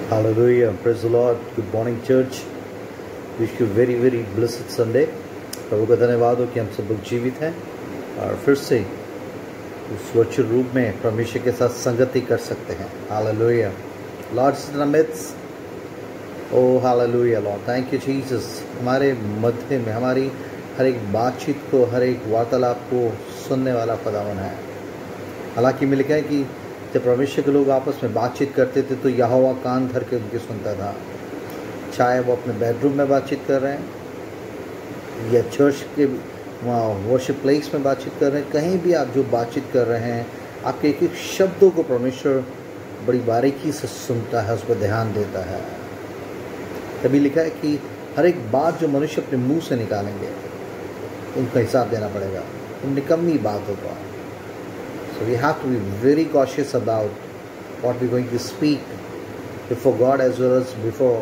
Hallelujah. Praise the Lord. Good morning, church. Wish you very, very blessed Sunday. प्रभु का धन्यवाद हो कि हम सब लोग जीवित हैं और फिर से उस वर्चुअल रूप में परमेश्वर के साथ संगति कर सकते हैं. Hallelujah. Lord is in our midst. Oh, hallelujah, Lord. Thank you, Jesus. हमारे मध्य में हमारी हर एक बातचीत को, हर एक वार्तालाप को सुनने वाला खुदावन है. हालांकि में लिखा है कि जब परमेश्वर के लोग आपस में बातचीत करते थे तो यहोवा कान धर के उनकी सुनता था. चाहे वो अपने बेडरूम में बातचीत कर रहे हैं या चर्च के वर्शिप प्लेस में बातचीत कर रहे हैं, कहीं भी आप जो बातचीत कर रहे हैं, आपके एक एक शब्दों को परमेश्वर बड़ी बारीकी से सुनता है, उस पर ध्यान देता है. तभी लिखा है कि हर एक बात जो मनुष्य अपने मुंह से निकालेंगे उनका हिसाब देना पड़ेगा. निकम्मी बात होगा. So we have to be very cautious about what we're going to speak before God as well as before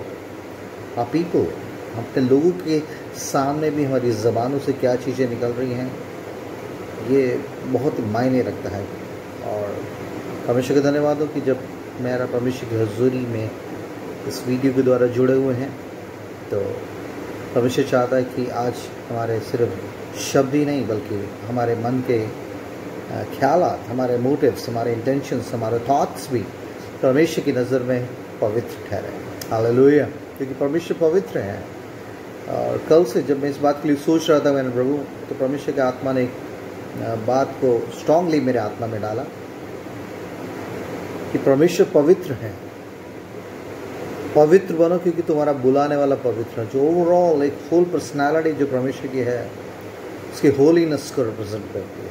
our people. अपने लोगों के सामने भी हमारी ज़बानों से क्या चीज़ें निकल रही हैं, ये बहुत मायने रखता है. और परमेश्वर का धन्यवाद हो कि जब मेरा परमेश्वर की हजूरी में इस वीडियो के द्वारा जुड़े हुए हैं, तो परमेश्वर चाहता है कि आज हमारे सिर्फ शब्द ही नहीं बल्कि हमारे मन के ख्यालात, हमारे मोटिव्स, हमारे इंटेंशंस, हमारे थॉट्स भी परमेश्वर की नज़र में पवित्र ठहरे. हालेलुया. क्योंकि परमेश्वर पवित्र है. और कल से जब मैं इस बात के लिए सोच रहा था मैंने प्रभु, तो परमेश्वर के आत्मा ने एक बात को स्ट्रांगली मेरे आत्मा में डाला कि परमेश्वर पवित्र है. पवित्र बनो क्योंकि तुम्हारा बुलाने वाला पवित्र है. जो ओवरऑल एक होल पर्सनालिटी जो परमेश्वर की है, उसकी होलीनेस को रिप्रेजेंट करती है.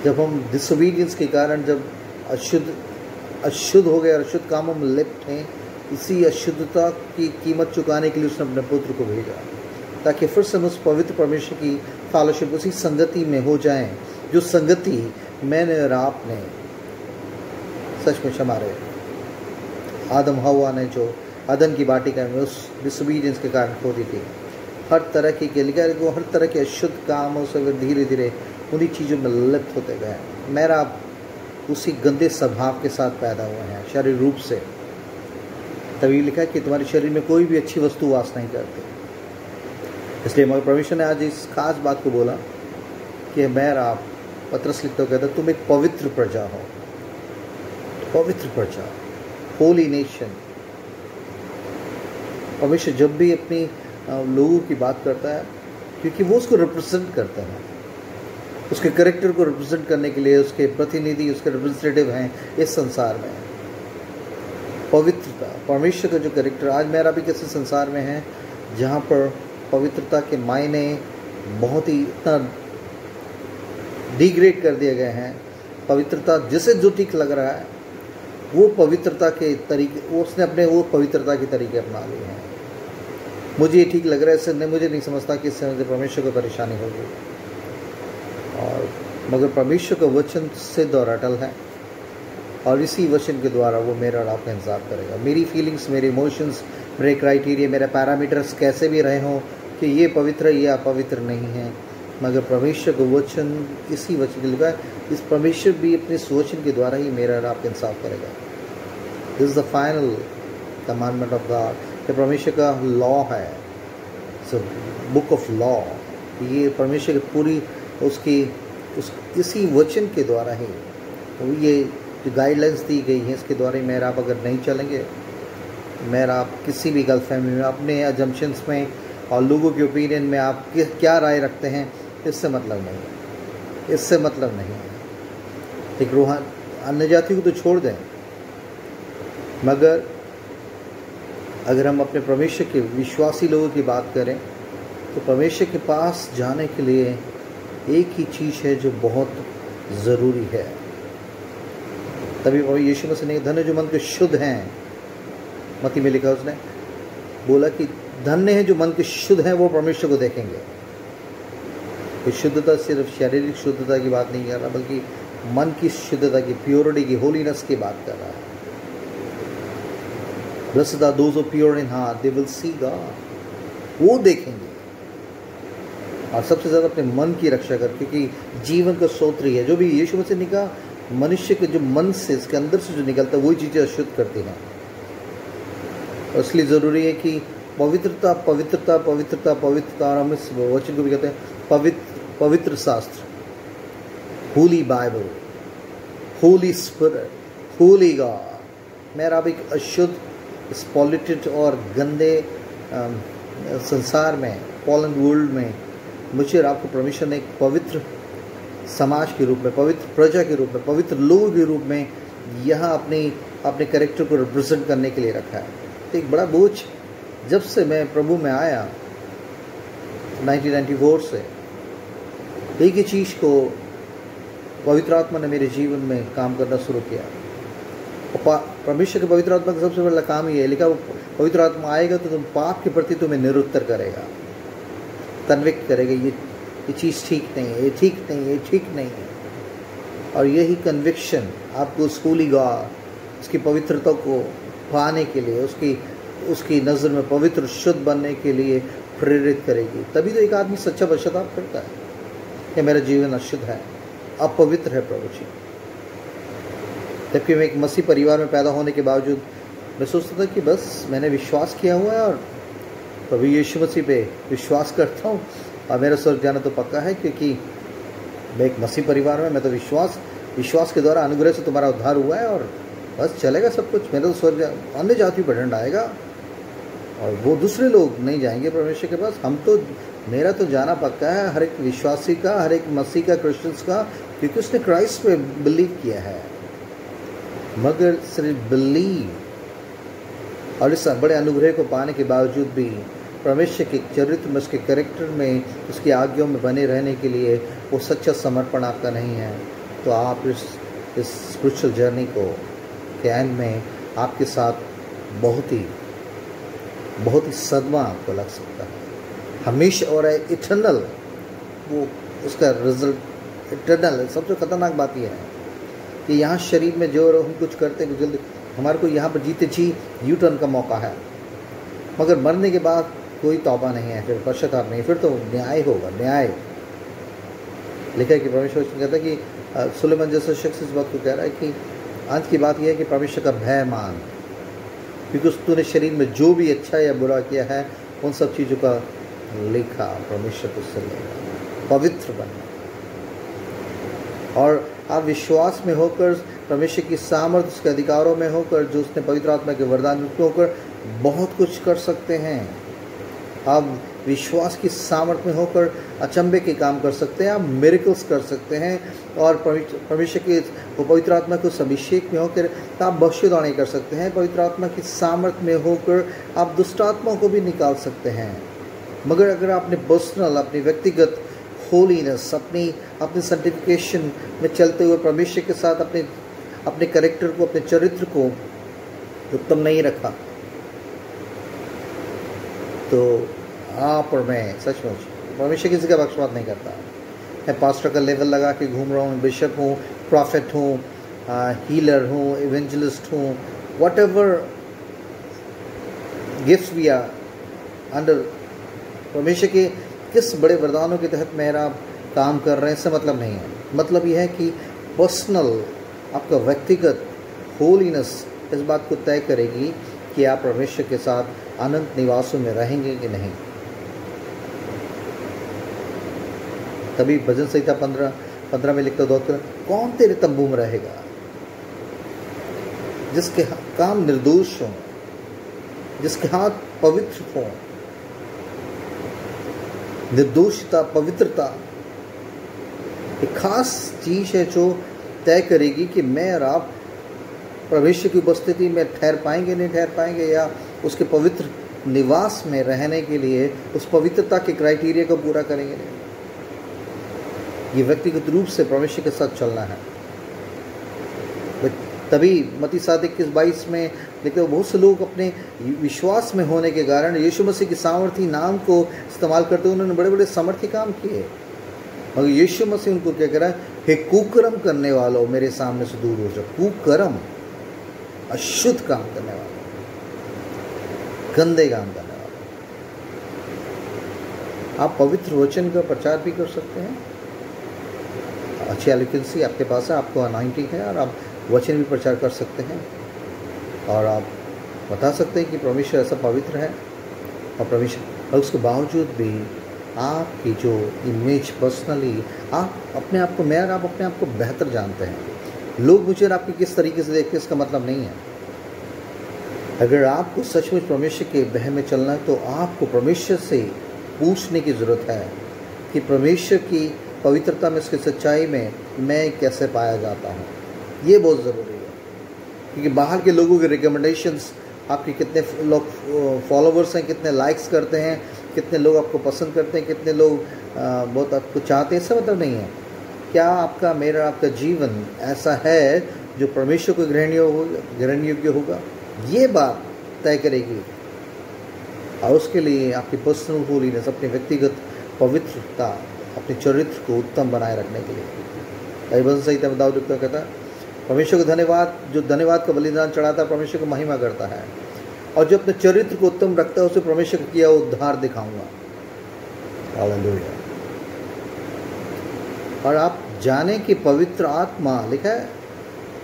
जब हम डिसोबीडियंस के कारण जब अशुद्ध हो गए और अशुद्ध कामों में लिप्त हैं, इसी अशुद्धता की कीमत चुकाने के लिए उसने अपने पुत्र को भेजा ताकि फिर से हम उस पवित्र परमेश्वर की फेलोशिप, उसी संगति में हो जाएं जो संगति मैंने और आपने सचमुच हमारे आदम हवा ने जो अदन की बाटिका में उस डिसोबीडियंस के कारण खो दी थी. हर तरह की लिखा है, वो हर तरह के अशुद्ध कामों से वे धीरे धीरे उन्हीं चीज़ों में लिप्त होते गए. मेरा आप उसी गंदे स्वभाव के साथ पैदा हुए हैं शरीर रूप से. तभी लिखा है कि तुम्हारे शरीर में कोई भी अच्छी वस्तु वास नहीं करती. इसलिए मगर परमेश्वर ने आज इस खास बात को बोला कि मैं आप पत्रस लिखते हो कहता तुम एक पवित्र प्रजा हो. पवित्र प्रजा, होली नेशन. परमेश्वर जब भी अपनी लोगों की बात करता है क्योंकि वो उसको रिप्रेजेंट करता है, उसके कैरेक्टर को रिप्रेजेंट करने के लिए उसके प्रतिनिधि, उसके रिप्रेजेंटेटिव हैं इस संसार में. पवित्रता, परमेश्वर का जो कैरेक्टर आज मेरा भी किसी संसार में है जहाँ पर पवित्रता के मायने बहुत ही इतना डिग्रेड कर दिए गए हैं. पवित्रता जिसे जो ठीक लग रहा है वो पवित्रता के तरीके, वो उसने अपने वो पवित्रता के तरीके अपना लिए हैं. मुझे ये ठीक लग रहा है, इससे मुझे नहीं समझता कि इससे मुझे परमेश्वर को परेशानी होगी. और मगर परमेश्वर का वचन सिद्ध और अटल है और इसी वचन के द्वारा वो मेरा और आपका इंसाफ करेगा. मेरी फीलिंग्स, मेरे इमोशंस, मेरे क्राइटेरिया, मेरे पैरामीटर्स कैसे भी रहे हों कि ये पवित्र है, ये अपवित्र नहीं है, मगर परमेश्वर का वचन, इसी वचन के लिखा है, इस परमेश्वर भी अपने इस वचन के द्वारा ही मेरा और आपका इंसाफ करेगा. This is the final commandment of God. ये परमेश्वर का लॉ है. सो बुक ऑफ लॉ, ये परमेश्वर की पूरी उसकी इसी वचन के द्वारा ही तो ये जो गाइडलाइंस दी गई हैं, इसके द्वारा ही मेरा आप अगर नहीं चलेंगे, मेरा आप किसी भी गलतफहमी में, अपने अजम्पशंस में और लोगों के ओपिनियन में आप क्या राय रखते हैं, इससे मतलब नहीं है. इससे मतलब नहीं है. एक रूहान अन्य जाति को तो छोड़ दें, मगर अगर हम अपने परमेश्वर के विश्वासी लोगों की बात करें तो परमेश्वर के पास जाने के लिए एक ही चीज़ है जो बहुत ज़रूरी है. तभी यीशु मसीह ने धन्य जो मन के शुद्ध हैं, मत्ती में लिखा उसने बोला कि धन्य है जो मन के शुद्ध हैं, वो परमेश्वर को देखेंगे. तो शुद्धता सिर्फ शारीरिक शुद्धता की बात नहीं कर रहा बल्कि मन की शुद्धता की, प्योरिटी की, होलीनेस की बात कर रहा है. Blessed are those who are pure in heart, they will see God. वो देखेंगे. और सबसे ज़्यादा अपने मन की रक्षा कर, क्योंकि जीवन का स्रोत है. जो भी यीशु मसीह ने कहा, मनुष्य के जो मन से, इसके अंदर से जो निकलता है वही चीज़ें अशुद्ध करती हैं. और इसलिए ज़रूरी है कि पवित्रता पवित्रता पवित्रता पवित्रता, और हम इस वचन को भी कहते हैं पवित्र शास्त्र, Holi Bible, Holi spirit, Holi God. मेरा अब एक अशुद्ध, इस पॉल्यूटेड और गंदे संसार में, फॉलन वर्ल्ड में मुझे और आपको परमेश्वर ने एक पवित्र समाज के रूप में, पवित्र प्रजा के रूप में, पवित्र लोगों के रूप में यहाँ अपने कैरेक्टर को रिप्रेजेंट करने के लिए रखा है। तो एक बड़ा बोझ जब से मैं प्रभु में आया 1994 से, एक ही चीज़ को पवित्र आत्मा ने मेरे जीवन में काम करना शुरू किया। परमेश्वर के पवित्र आत्मा का सबसे बड़ा काम ही है, लिखा वो पवित्र आत्मा आएगा तो तुम पाप के प्रति तुम्हें निरुत्तर करेगा, कन्विक्ट करेगा, ये चीज़ ठीक नहीं है, ये ठीक नहीं है, ये ठीक नहीं है। और यही कन्विक्शन आपको उस होली गॉड, उसकी पवित्रता को पाने के लिए, उसकी नज़र में पवित्र शुद्ध बनने के लिए प्रेरित करेगी। तभी तो एक आदमी सच्चा पश्चाताप करता है कि मेरा जीवन अशुद्ध है, अपवित्र है प्रभु जी। जबकि मैं एक मसीह परिवार में पैदा होने के बावजूद मैं सोचता था कि बस मैंने विश्वास किया हुआ है और प्रभु यीशु मसीह पे विश्वास करता हूँ और मेरा स्वर्ग जाना तो पक्का है, क्योंकि मैं एक मसीह परिवार में, मैं तो विश्वास के द्वारा अनुग्रह से तुम्हारा उद्धार हुआ है और बस चलेगा सब कुछ, मेरा तो स्वर्ग अन्य जातियों पर दंड आएगा और वो दूसरे लोग नहीं जाएंगे परमेश्वर के पास। मेरा तो जाना पक्का है, हर एक विश्वासी का, हर एक मसीह का, क्रिश्चियंस का, क्योंकि उसने क्राइस्ट पे बिलीव किया है। मगर सिर्फ बिलीव और इस बड़े अनुग्रह को पाने के बावजूद भी परमेश्वर के चरित्र में, उसके कैरेक्टर में, उसकी आज्ञाओं में बने रहने के लिए वो सच्चा समर्पण आपका नहीं है, तो आप इस स्पिरिचुअल जर्नी के एंड में आपके साथ बहुत ही सदमा आपको लग सकता है हमेशा, और इटर्नल, वो उसका रिजल्ट इटर्नल है। सबसे खतरनाक बात यह है कि यहाँ शरीर में जो हम कुछ करते हैं जल्दी, हमारे को यहाँ पर जीते जी यू टर्न का मौका है, मगर मरने के बाद कोई तौबा नहीं है, फिर पश्चाताप नहीं, फिर तो न्याय होगा, न्याय। लिखा है कि परमेश्वर कहता है कि सुलेमान जैसा शख्स इस बात को कह रहा है कि अंत की बात यह है कि परमेश्वर का भय मान, क्योंकि तूने शरीर में जो भी अच्छा या बुरा किया है उन सब चीज़ों का लेखा परमेश्वर तुझसे लेगा। पवित्र बनना, और आप विश्वास में होकर, परमेश्वर की सामर्थ्य, उसके अधिकारों में होकर, जो उसने पवित्र आत्मा के वरदान में होकर बहुत कुछ कर सकते हैं। आप विश्वास की सामर्थ्य में होकर अचंभे के काम कर सकते हैं, आप मिरेकल्स कर सकते हैं, और परमेश्वर के पवित्र आत्मा को अभिषेक में होकर आप भविष्यवाणी कर सकते हैं। पवित्र आत्मा की सामर्थ्य में होकर आप दुष्ट आत्माओं को भी निकाल सकते हैं। मगर अगर आपने पर्सनल, अपनी व्यक्तिगत होलीनेस, अपनी सर्टिफिकेशन में चलते हुए परमेश्वर के साथ अपने कैरेक्टर को, अपने चरित्र को उत्तम नहीं रखा, तो आप और मैं सचमुच, परमेश्वर किसी का पक्षपात नहीं करता। मैं पास्टर का लेवल लगा के घूम रहा हूँ, बिशप हूँ, प्रॉफिट हूँ, हीलर हूँ, इवेंजलिस्ट हूँ, whatever gifts we are under, परमेश्वर के किस बड़े वरदानों के तहत मेरा काम कर रहे हैं, इससे मतलब नहीं है। मतलब यह है कि पर्सनल, आपका व्यक्तिगत होलीनेस इस बात को तय करेगी कि आप परमेश्वर के साथ अनंत निवासों में रहेंगे कि नहीं। तभी भजन संहिता 15 में लिखता दौड़ता, कौन तेरे तंबू में रहेगा? जिसके काम निर्दोष हों, जिसके हाथ पवित्र हों। निर्दोषता, पवित्रता एक खास चीज है जो तय करेगी कि मैं और आप परमेश्वर की उपस्थिति में ठहर पाएंगे, नहीं ठहर पाएंगे, या उसके पवित्र निवास में रहने के लिए उस पवित्रता के क्राइटेरिया को पूरा करेंगे नहीं। ये व्यक्तिगत रूप से परमेश्वर के साथ चलना है। तभी मत्ती 7:21-22 में देखते हो, बहुत से लोग अपने विश्वास में होने के कारण यीशु मसीह की सामर्थी नाम को इस्तेमाल करते हुए उन्होंने बड़े बड़े सामर्थी काम किए, मगर यीशु मसीह उनको क्या कह रहा है, हे कुकर्म करने वालों मेरे सामने से दूर हो जाओ। कुकर्म, अशुद्ध काम करने वाले, गंदे काम करने वाले। आप पवित्र वचन का प्रचार भी कर सकते हैं, अच्छी एलिकेंसी आपके पास है, आपको अनाइंटिंग है, और आप वचन भी प्रचार कर सकते हैं, और आप बता सकते हैं कि परमेश्वर ऐसा पवित्र है, और परमेश्वर, और उसके बावजूद भी आपकी जो इमेज पर्सनली, आप अपने आप को, मैं और आप अपने आप को बेहतर जानते हैं। लोग मुझे और आपकी किस तरीके से देखते हैं इसका मतलब नहीं है। अगर आपको सचमुच परमेश्वर के बह में चलना है तो आपको परमेश्वर से पूछने की ज़रूरत है कि परमेश्वर की पवित्रता में, उसकी सच्चाई में मैं कैसे पाया जाता हूँ। ये बहुत ज़रूरी है, क्योंकि बाहर के लोगों के रिकमेंडेशंस, आपके कितने लोग फॉलोवर्स हैं, कितने लाइक्स करते हैं, कितने लोग आपको पसंद करते हैं, कितने लोग बहुत आपको चाहते हैं, इसका मतलब नहीं है। क्या आपका, मेरा, आपका जीवन ऐसा है जो परमेश्वर को ग्रहण योग्य होगा, ये बात तय करेगी। और उसके लिए आपकी पर्सनल होलीनेस, अपनी व्यक्तिगत पवित्रता, अपने चरित्र को उत्तम बनाए रखने के लिए। बाइबल संहिता में दाऊद कहता है, परमेश्वर को धन्यवाद, जो धन्यवाद का बलिदान चढ़ाता है परमेश्वर को महिमा करता है, और जो अपने चरित्र को उत्तम रखता है उसे परमेश्वर का किया उद्धार दिखाऊंगा। हालेलुया। और आप जाने कि पवित्र आत्मा, लिखा है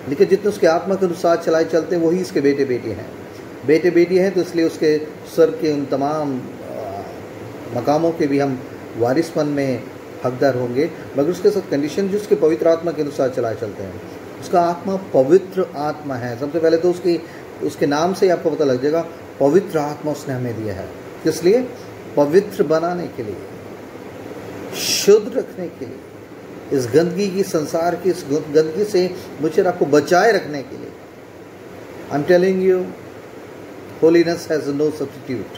जितने उसके आत्मा के अनुसार चलाए चलते हैं वही इसके बेटे बेटी हैं। बेटे बेटी हैं तो इसलिए उसके स्वर्ग के उन तमाम मकामों के भी हम वारिसपन में हकदार होंगे, मगर उसके साथ कंडीशन जो उसके पवित्र आत्मा के अनुसार चलाए चलते हैं। उसका आत्मा पवित्र आत्मा है। सबसे पहले तो उसके नाम से ही आपको पता लग जाएगा, पवित्र आत्मा उसने हमें दिया है। किस लिए? पवित्र बनाने के लिए, शुद्ध रखने के लिए, इस गंदगी की, संसार की इस गंदगी से मुझे आपको बचाए रखने के लिए। I am telling you, holiness has no substitute.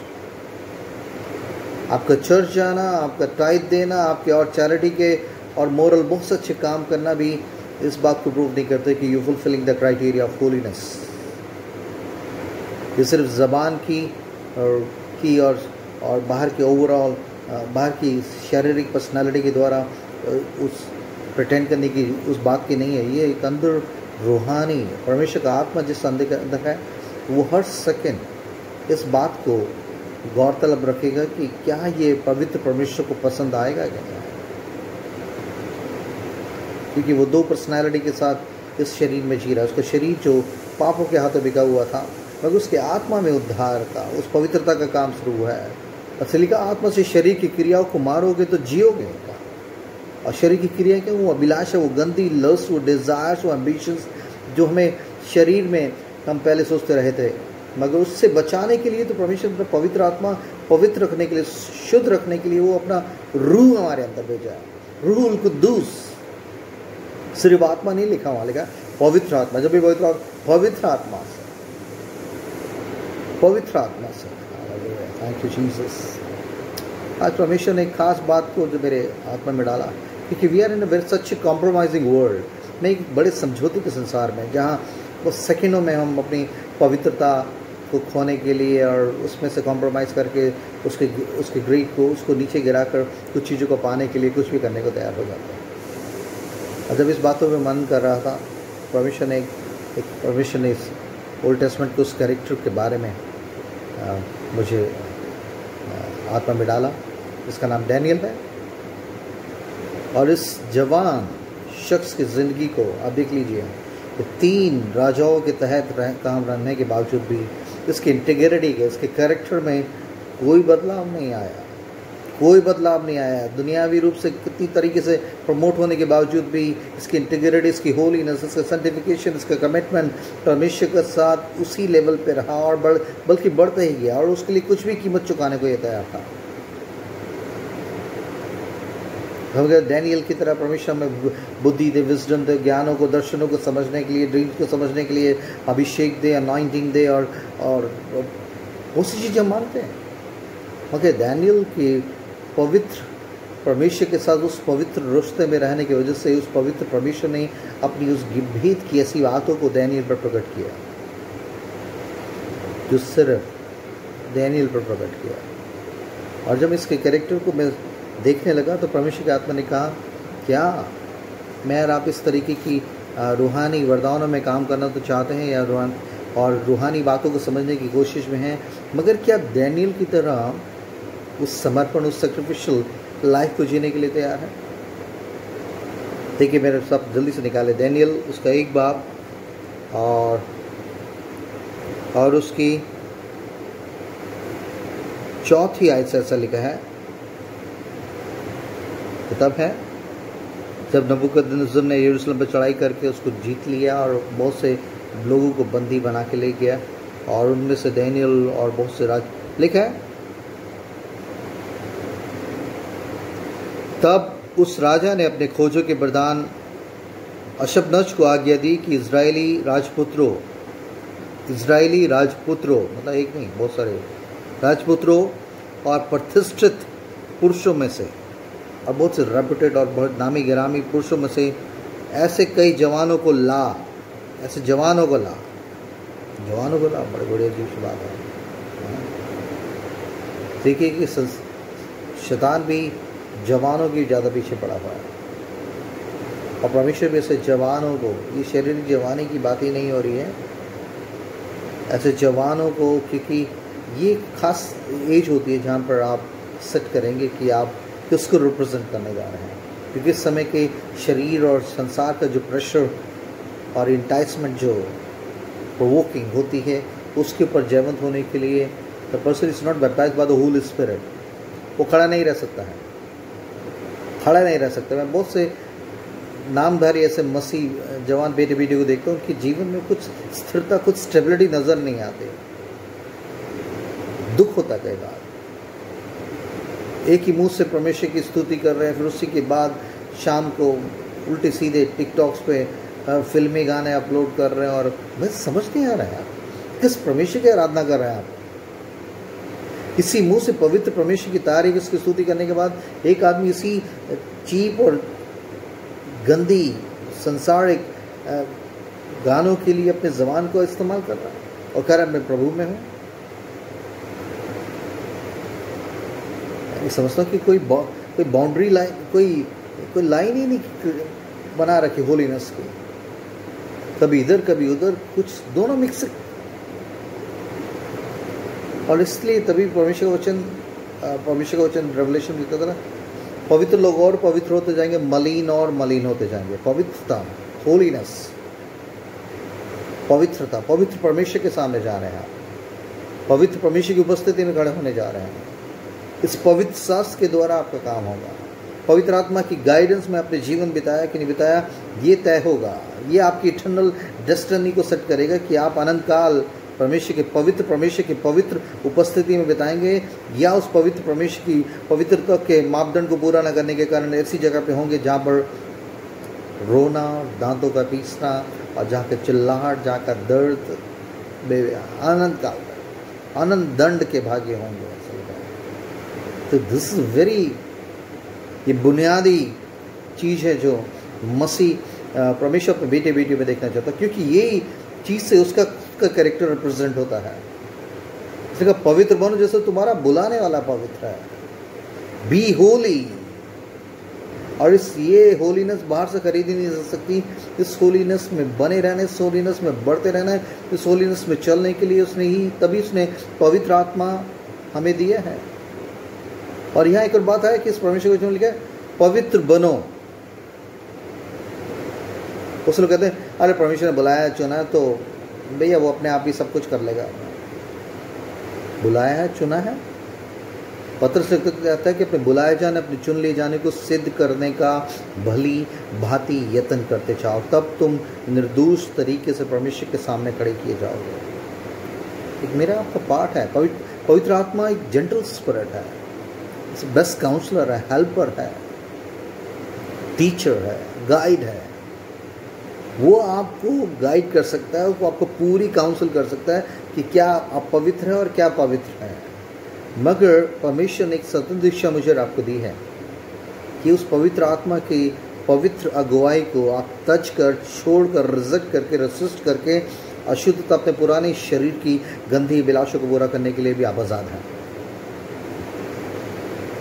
आपका चर्च जाना, आपका टाइट देना, आपके और चैरिटी के और मोरल बहुत से अच्छे काम करना भी इस बात को प्रूव नहीं करते कि you fulfilling the criteria of holiness. ये सिर्फ ज़बान की और बाहर के ओवरऑल, बाहर की शारीरिक पर्सनालिटी के द्वारा उस प्रिटेंड करने की उस बात की नहीं है। ये एक अंदर रूहानी परमेश्वर का आत्मा जिस अंदर है, वो हर सेकंड इस बात को गौरतलब रखेगा कि क्या ये पवित्र परमेश्वर को पसंद आएगा क्या नहीं। क्योंकि वो दो पर्सनालिटी के साथ इस शरीर में जी रहा है। उसका शरीर जो पापों के हाथों बिका हुआ था, मगर उसके आत्मा में उद्धार का, उस पवित्रता का काम शुरू हुआ है। असली का आत्मा से शरीर की क्रियाओं को मारोगे तो जियोगे। और शरीर की क्रिया क्या? वो अभिलाषा, वो गंदी लस्ट, वो डिज़ायर्स, वो एम्बिशंस जो हमें शरीर में हम पहले सोचते रहे थे, मगर उससे बचाने के लिए तो परमेश्वर ने पवित्र आत्मा पवित्र रखने के लिए, शुद्ध रखने के लिए वो अपना रूह हमारे अंदर भेजा। रूहुल कुद्दूस, सिर्फ आत्मा नहीं लिखा वहाँ, लिखा पवित्र आत्मा। जब भी पवित्र आत्मा से थैंक यू जीसस। आज परमेश्वर ने एक खास बात को जो मेरे आत्मा में डाला, क्योंकि we are in a very such compromising world, में एक बड़े समझौते के संसार में, जहाँ बस सेकंडों में हम अपनी पवित्रता को खोने के लिए और उसमें से कॉम्प्रोमाइज़ करके उसके ग्रीड को, उसको नीचे गिराकर कुछ चीज़ों को पाने के लिए कुछ भी करने को तैयार हो जाते हैं। और जब इस बातों में मन कर रहा था, परमेश्वर ने इस ओल्ड टेस्टमेंट के उस कैरेक्टर के बारे में मुझे आत्मा में डाला, इसका नाम डैनियल है। और इस जवान शख्स की ज़िंदगी को आप देख लीजिए, कि 3 राजाओं के तहत काम रहने के बावजूद भी इसकी इंटीग्रिटी के, इसके कैरेक्टर में कोई बदलाव नहीं आया। दुनियावी रूप से कितनी तरीके से प्रमोट होने के बावजूद भी इसकी इंटीग्रिटी, इसकी होलीनेस, इसका सेंटिफिकेशन, इसका कमिटमेंट परमेश्वर के साथ उसी लेवल पे रहा और बल्कि बढ़ता ही गया, और उसके लिए कुछ भी कीमत चुकाने को ये तैयार था। डैनियल की तरह परमेश्वर में बुद्धि दे, विजडम दे, ज्ञानों को, दर्शनों को समझने के लिए, ड्रीम्स को समझने के लिए अभिषेक दे, अनॉइंटिंग दे, और बहुत सी चीज़ें हम मानते हैं। मगर डैनियल की पवित्र परमेश्वर के साथ उस पवित्र रिश्ते में रहने की वजह से उस पवित्र परमेश्वर ने अपनी उस भेद की ऐसी बातों को डैनियल पर प्रकट किया, जो सिर्फ डैनियल पर प्रकट किया। और जब इसके कैरेक्टर को मैं देखने लगा तो परमेश्वर की आत्मा ने कहा, क्या मैं और आप इस तरीके की रूहानी वरदानों में काम करना तो चाहते हैं, या रूहानी बातों को समझने की कोशिश में हैं, मगर क्या डैनियल की तरह उस समर्पण, उस सैक्रिफिशियल लाइफ को जीने के लिए तैयार है? देखिए, मेरे सब जल्दी से निकाले। डैनियल, उसका 1 बाप और उसकी चौथी आयत से ऐसा लिखा है, तब है जब नबूकदनेस्सर ने यरूशलेम पर चढ़ाई करके उसको जीत लिया और बहुत से लोगों को बंदी बना के ले गया, और उनमें से दानियल और बहुत से राज लिखा है। तब उस राजा ने अपने खोजों के प्रधान अशफनज को आज्ञा दी कि इजरायली राजपुत्रों मतलब एक नहीं बहुत सारे राजपुत्रों और प्रतिष्ठित पुरुषों में से और बहुत से रेपुटेड और बहुत नामी गिरामी पुरुषों में से ऐसे कई जवानों को ला, बड़े बड़े अजीब सी बात है। देखिए कि शैतान भी जवानों की ज़्यादा पीछे पड़ा हुआ है, और परमेश्वर भी ऐसे जवानों को, ये शारीरिक जवानी की बात ही नहीं हो रही है, ऐसे जवानों को, क्योंकि ये खास एज होती है जहाँ पर आप सेट करेंगे कि आप किसको रिप्रेजेंट करने जा रहे हैं, क्योंकि इस समय के शरीर और संसार का जो प्रेशर और इंटाइसमेंट जो प्रोवोकिंग होती है उसके ऊपर जयवंत होने के लिए the person is not baptised by the Holi spirit, वो खड़ा नहीं रह सकता। मैं बहुत से नामधारी ऐसे मसीह जवान बेटे बेटी को देखता हूँ, उनके जीवन में कुछ स्थिरता, कुछ स्टेबिलिटी नजर नहीं आती, दुख होता कई बार। एक ही मुंह से परमेश्वर की स्तुति कर रहे हैं, फिर उसी के बाद शाम को उल्टे सीधे टिकटॉक्स पे फिल्मी गाने अपलोड कर रहे हैं, और बस समझ नहीं आ रहा है आप किस परमेश्वर की आराधना कर रहे हैं आप। इसी मुंह से पवित्र परमेश्वर की तारीफ, इसकी स्तुति करने के बाद एक आदमी इसी चीप और गंदी संसारिक गानों के लिए अपने ज़बान को इस्तेमाल कर रहा है और कह रहा है मैं प्रभु में हूँ। समझता हूँ कि कोई बाउंड्री लाइन, कोई लाइन ही नहीं बना रखी होलीनेस की, कभी इधर कभी उधर, कुछ दोनों मिक्स। और इसलिए तभी परमेश्वर का वचन रेवलेशन लिखता था ना, पवित्र लोग और पवित्र होते जाएंगे, मलिन और मलिन होते जाएंगे। पवित्रता, होलीनेस, पवित्रता, पवित्र परमेश्वर के सामने जा रहे हैं आप, पवित्र परमेश्वर की उपस्थिति में खड़े होने जा रहे हैं। इस पवित्र शास्त्र के द्वारा आपका काम होगा। पवित्र आत्मा की गाइडेंस में अपने जीवन बिताया कि नहीं बिताया, ये तय होगा। ये आपकी इटर्नल डेस्टिनी को सेट करेगा कि आप अनंत काल परमेश्वर की पवित्र उपस्थिति में बिताएंगे, या उस पवित्र परमेश्वर की पवित्रता के मापदंड को पूरा न करने के कारण ऐसी जगह पे होंगे जहाँ पर रोना, दांतों का पीसना, और जहाँ का चिल्लाहट, जहाँ का दर्द, अनंत काल अनंत दंड के भाग्य होंगे। तो दिस इज वेरी, ये बुनियादी चीज़ है जो मसीह परमेश्वर अपने बेटे बेटी में देखना चाहता है, क्योंकि ये चीज़ से उसका कैरेक्टर रिप्रेजेंट होता है। इसलिए पवित्र बनो जैसे तुम्हारा बुलाने वाला पवित्र है। बी होली। और ये होलीनेस बाहर से खरीदी नहीं जा सकती। इस होलीनेस में बने रहने, इस होलीनेस में बढ़ते रहना है, इस होलीनेस में चलने के लिए तभी उसने पवित्र आत्मा हमें दिया है। और यहाँ एक और बात है कि इस परमेश्वर को लिखा है पवित्र बनो। कुछ लोग कहते हैं अरे परमेश्वर ने बुलाया चुना है तो भैया वो अपने आप ही सब कुछ कर लेगा। बुलाया है, चुना है। पत्र से कहता है कि अपने बुलाए जाने, अपने चुन लिए जाने को सिद्ध करने का भली भांति यत्न करते जाओ, तब तुम निर्दोष तरीके से परमेश्वर के सामने खड़े किए जाओगे। एक मेरा आपका पाठ है, पवित्र आत्मा एक जेंटल स्पिरिट है, बेस्ट काउंसलर है, हेल्पर है, टीचर है, गाइड है। वो आपको गाइड कर सकता है, वो आपको पूरी काउंसिल कर सकता है कि क्या आप पवित्र हैं और क्या पवित्र हैं। मगर परमेश्वर ने एक स्वतंत्र दिशा मुझे आपको दी है कि उस पवित्र आत्मा की पवित्र अगुवाई को आप तज कर, छोड़कर, रिजेक्ट करके, रेसिस्ट करके अशुद्धता अपने पुराने शरीर की गंदी विलासों को पूरा करने के लिए भी आप आज़ाद हैं।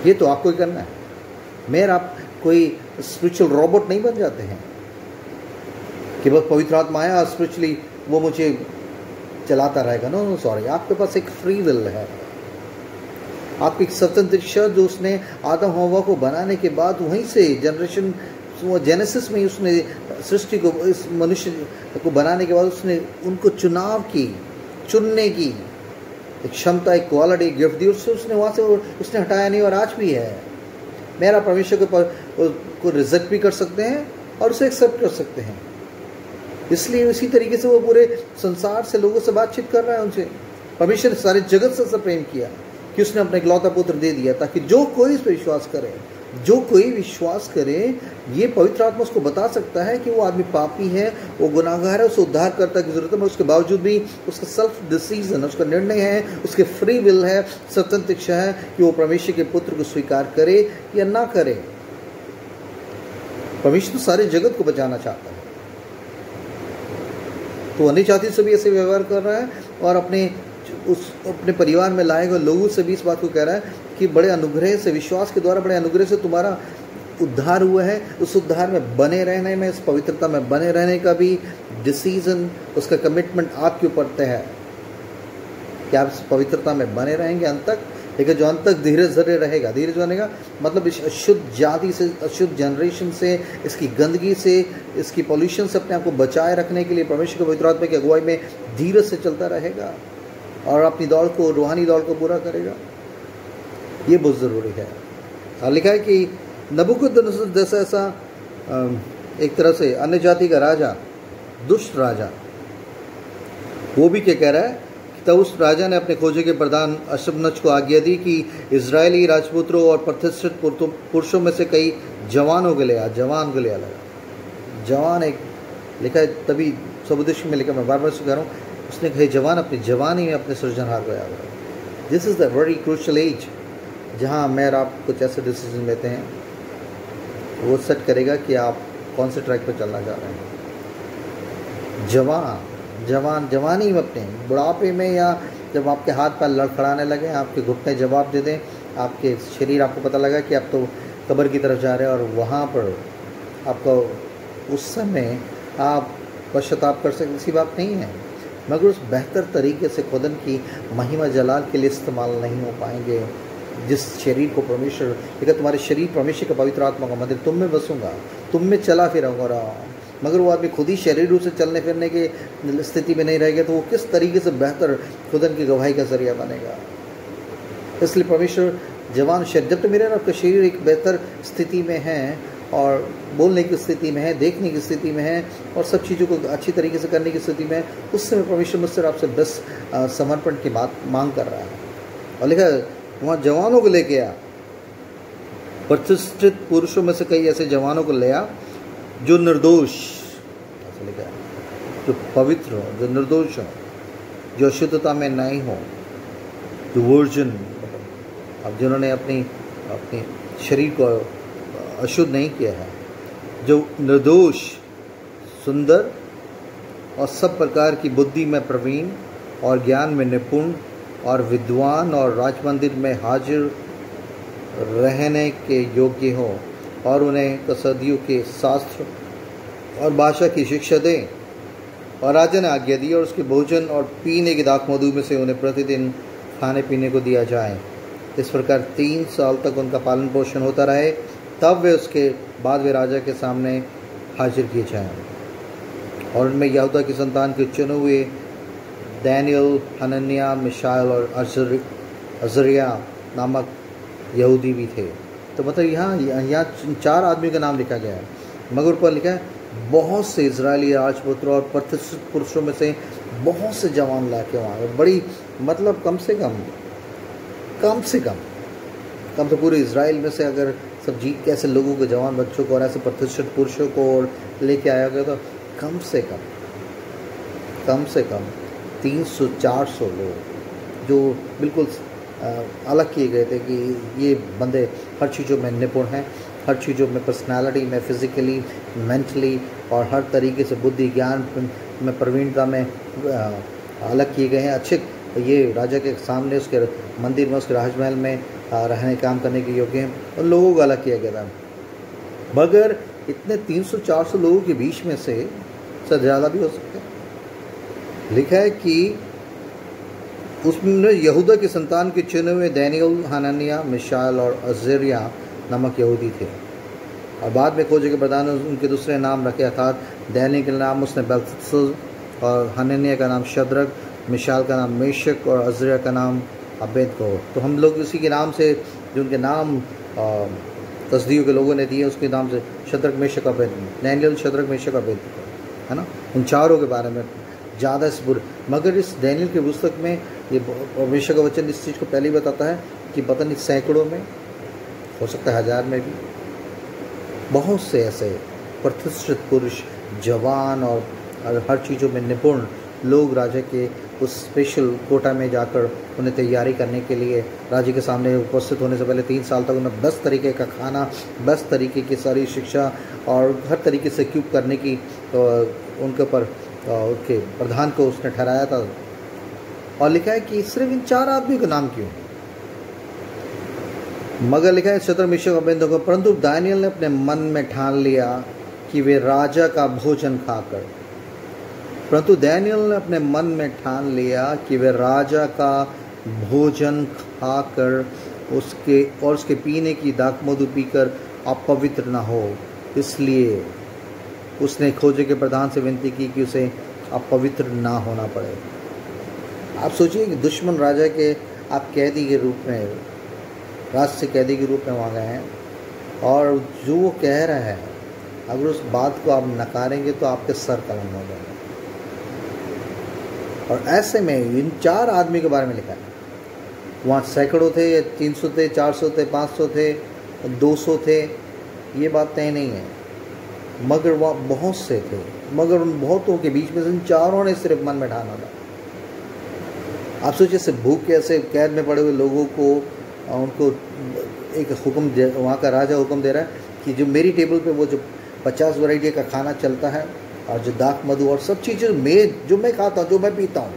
ये तो आपको ही करना है। मेरा आप कोई स्पिरिचुअल रोबोट नहीं बन जाते हैं कि बस पवित्र आत्मा आया स्पिरिचुअली वो मुझे चलाता रहेगा। नो सॉरी, आपके पास एक फ्री विल है, आपकी एक स्वतंत्र इच्छा जो उसने आदम हव्वा को बनाने के बाद वहीं से जेनेसिस में उसने सृष्टि को, इस मनुष्य को बनाने के बाद उसने उनको चुनने की एक क्षमता, एक क्वालिटी, गिफ्ट दी, उससे उसने वहाँ से उसने हटाया नहीं और आज भी है। मेरा परमेश्वर को रिजेक्ट भी कर सकते हैं और उसे एक्सेप्ट कर सकते हैं। इसलिए इसी तरीके से वो पूरे संसार से लोगों से बातचीत कर रहा है उनसे। परमेश्वर ने सारे जगत से प्रेम किया कि उसने अपना इकलौता पुत्र दे दिया, ताकि जो कोई इस पर विश्वास करे, जो कोई विश्वास करे, ये पवित्र आत्मा उसको बता सकता है कि वो आदमी पापी है, वो गुनाहगार है, उसे उद्धारकर्ता की जरूरत है, उसके बावजूद भी उसका सेल्फ डिसीजन, उसका निर्णय है, उसके फ्री विल है, स्वतंत्र इच्छा है कि वो परमेश्वर के पुत्र को स्वीकार करे या ना करे। परमेश्वर सारे जगत को बचाना चाहता है, तो अन्य जाति से भी ऐसे व्यवहार कर रहा है और अपने परिवार में लाए गए लोगों से भी इस बात को कह रहा है कि बड़े अनुग्रह से, विश्वास के द्वारा बड़े अनुग्रह से तुम्हारा उद्धार हुआ है। उस उद्धार में बने रहने में, इस पवित्रता में बने रहने का भी डिसीजन, उसका कमिटमेंट आपके ऊपर तय है कि आप इस पवित्रता में बने रहेंगे अंत तक। लेकिन जो अंत तक धीरे धीरे रहेगा, धीरे बनेगा मतलब इस अशुद्ध जाति से, अशुद्ध जनरेशन से, इसकी गंदगी से, इसकी पॉल्यूशन से अपने आप को बचाए रखने के लिए परमेश्वर के पवित्र आत्मा की अगुवाई में धीरे से चलता रहेगा और अपनी दौड़ को, रूहानी दौड़ को पूरा करेगा। ये बहुत ज़रूरी है। और लिखा है कि नबूकदनेस्सर जैसा ऐसा एक तरह से अन्य जाति का राजा, दुष्ट राजा, वो भी क्या कह रहा है, तब उस राजा ने अपने खोजे के प्रधान अशबनज को आज्ञा दी कि इजरायली राजपुत्रों और प्रतिष्ठित पुरुषों में से कई जवानों के लिए जवान को ले आया। जवान एक लिखा है, तभी सबुदेश में लिखा, मैं बार बार कह रहा हूँ, उसने कहे जवान अपनी जवानी में अपने सृजनहार को याद रखा। This is the very crucial age जहाँ मैं और आप कुछ ऐसे डिसीजन लेते हैं, वो सेट करेगा कि आप कौन से ट्रैक पर चलना चाह रहे हैं। जवानी में अपने बुढ़ापे में, या जब आपके हाथ पैर लड़खड़ाने लगे, आपके घुटने जवाब दे दें, आपके शरीर आपको पता लगा कि आप तो कब्र की तरफ जा रहे हैं, और वहाँ पर आपको उस समय आप पश्चाताप कर सकते, ऐसी बात नहीं है, मगर उस बेहतर तरीके से खुदन की महिमा जलाल के लिए इस्तेमाल नहीं हो पाएंगे। जिस शरीर को परमेश्वर, लेकिन तुम्हारे शरीर परमेश्वर का पवित्र आत्मा का मंदिर, तुम में बसूंगा, तुम में चला फिरूंगा, मगर वो आदमी खुद ही शरीर रूप से चलने फिरने की स्थिति में नहीं रहेगा, तो वो किस तरीके से बेहतर खुदन की गवाही का जरिया बनेगा। इसलिए परमेश्वर जवान शरीर, जब तो मेरा आपका शरीर एक बेहतर स्थिति में है और बोलने की स्थिति में है, देखने की स्थिति में है और सब चीज़ों को अच्छी तरीके से करने की स्थिति में है, उस समय परमेश्वर मुझसे आपसे बस समर्पण की बात मांग कर रहा है। और लिखा वहाँ जवानों को लेके आ, प्रतिष्ठित पुरुषों में से कई ऐसे जवानों को ले आ जो निर्दोष, ऐसा लिखा है, जो पवित्र हो, जो निर्दोष हो, जो अशुद्धता में नहीं हो, जो वर्जिन, अब जिन्होंने अपनी शरीर को अशुद्ध नहीं किया है, जो निर्दोष, सुंदर और सब प्रकार की बुद्धि में प्रवीण और ज्ञान में निपुण और विद्वान और राजमंदिर में हाजिर रहने के योग्य हो, और उन्हें कसदियों के शास्त्र और भाषा की शिक्षा दें। और राजा ने आज्ञा दी और उसके भोजन और पीने की दाख मधु में से उन्हें प्रतिदिन खाने पीने को दिया जाए। इस प्रकार 3 साल तक उनका पालन पोषण होता रहे, तब वे उसके बाद वे राजा के सामने हाजिर किए जाएं। और उनमें यहूदा की संतान के चुने हुए दानियल, हनन्याह, मिशाएल और अजरिया नामक यहूदी भी थे। तो मतलब यहाँ 4 आदमियों का नाम लिखा गया है, मगर ऊपर लिखा है बहुत से इजरायली राजपुत्र और प्रतिष्ठित पुरुषों में से बहुत से जवान ला के वहाँ, बड़ी मतलब कम से कम तो पूरे इजराइल में से अगर सब जीत के ऐसे लोगों को, जवान बच्चों को और ऐसे प्रतिष्ठित पुरुषों को और लेके आया गया, तो कम से कम 300-400 लोग जो बिल्कुल अलग किए गए थे कि ये बंदे हर चीज़ों में निपुण हैं, हर चीज़ों में, पर्सनालिटी में, फिज़िकली, मेंटली और हर तरीके से बुद्धि ज्ञान में, प्रवीणता में अलग किए गए हैं। अच्छे ये राजा के सामने, उसके मंदिर में, उसके राजमहल में रहने काम करने के योग्य हैं। उन लोगों को अलग किया गया था। मगर इतने 300-400 लोगों के बीच में से ज़्यादा भी हो सकते हैं। लिखा है कि उसमें यहूदा के संतान के चुने हुए दानियल, हनन्याह, मिशाएल और अजरिया नामक यहूदी थे। और बाद में खोजे के प्रधान ने उनके दूसरे नाम रखे, अर्थात दानियल का नाम उसने बेलतशस्सर और हनन्याह का नाम शद्रक मिशाल का नाम मेशक और अज़रिया का नाम अबेदनगो। तो हम लोग उसी के नाम से, जो उनके नाम तस्दीक के लोगों ने दिए, उसके नाम से Shadrach Meshach Abednego, Daniel Shadrach Meshach Abednego, है ना। इन चारों के बारे में ज़्यादा इस बुरे, मगर इस डैनियल की पुस्तक में ये परमेश्वर का वचन इस चीज़ को पहले ही बताता है कि पता नहीं सैकड़ों में, हो सकता है 1000 में भी, बहुत से ऐसे प्रतिष्ठित पुरुष, जवान और हर चीज़ों में निपुण लोग राजा के उस स्पेशल कोटा में जाकर उन्हें तैयारी करने के लिए राजा के सामने उपस्थित होने से पहले 3 साल तक उन्हें 10 तरीके का खाना, 10 तरीके की सारी शिक्षा और हर तरीके से क्यूब करने की उनके ऊपर उनके प्रधान को उसने ठहराया था। और लिखा है कि सिर्फ इन 4 आदमी का नाम क्यों, मगर लिखा है शद्रक मेशक अबेदनगो, परंतु दानियल ने अपने मन में ठान लिया कि वे राजा का भोजन खाकर, परंतु दानियल ने अपने मन में ठान लिया कि वे राजा का भोजन खाकर उसके पीने की दाखमधु पीकर अपवित्र न हो, इसलिए उसने खोजे के प्रधान से विनती की कि उसे अपवित्र ना होना पड़े। आप सोचिए कि दुश्मन राजा के आप कैदी के रूप में, राज से कैदी के रूप में वहाँ गए हैं, और जो वो कह रहा है अगर उस बात को आप नकारेंगे तो आपके सर कलम हो जाएगा। और ऐसे में इन 4 आदमी के बारे में लिखा है, वहाँ सैकड़ों थे, 300 थे, 400 थे, 500 थे, 200 थे, ये बात तय नहीं है, मगर वहाँ बहुत से थे। मगर उन बहुतों के बीच में से इन 4 ने सिर्फ मन में ठाना था। आप सोचिए, से भूख के ऐसे कैद में पड़े हुए लोगों को उनको एक हुक्म दे, वहाँ का राजा हुक्म दे रहा है कि जो मेरी टेबल पे वो जो 50 वैरायटी का खाना चलता है और जो दाख मधु और सब चीज़ें जो मैं खाता हूँ, जो मैं पीता हूँ,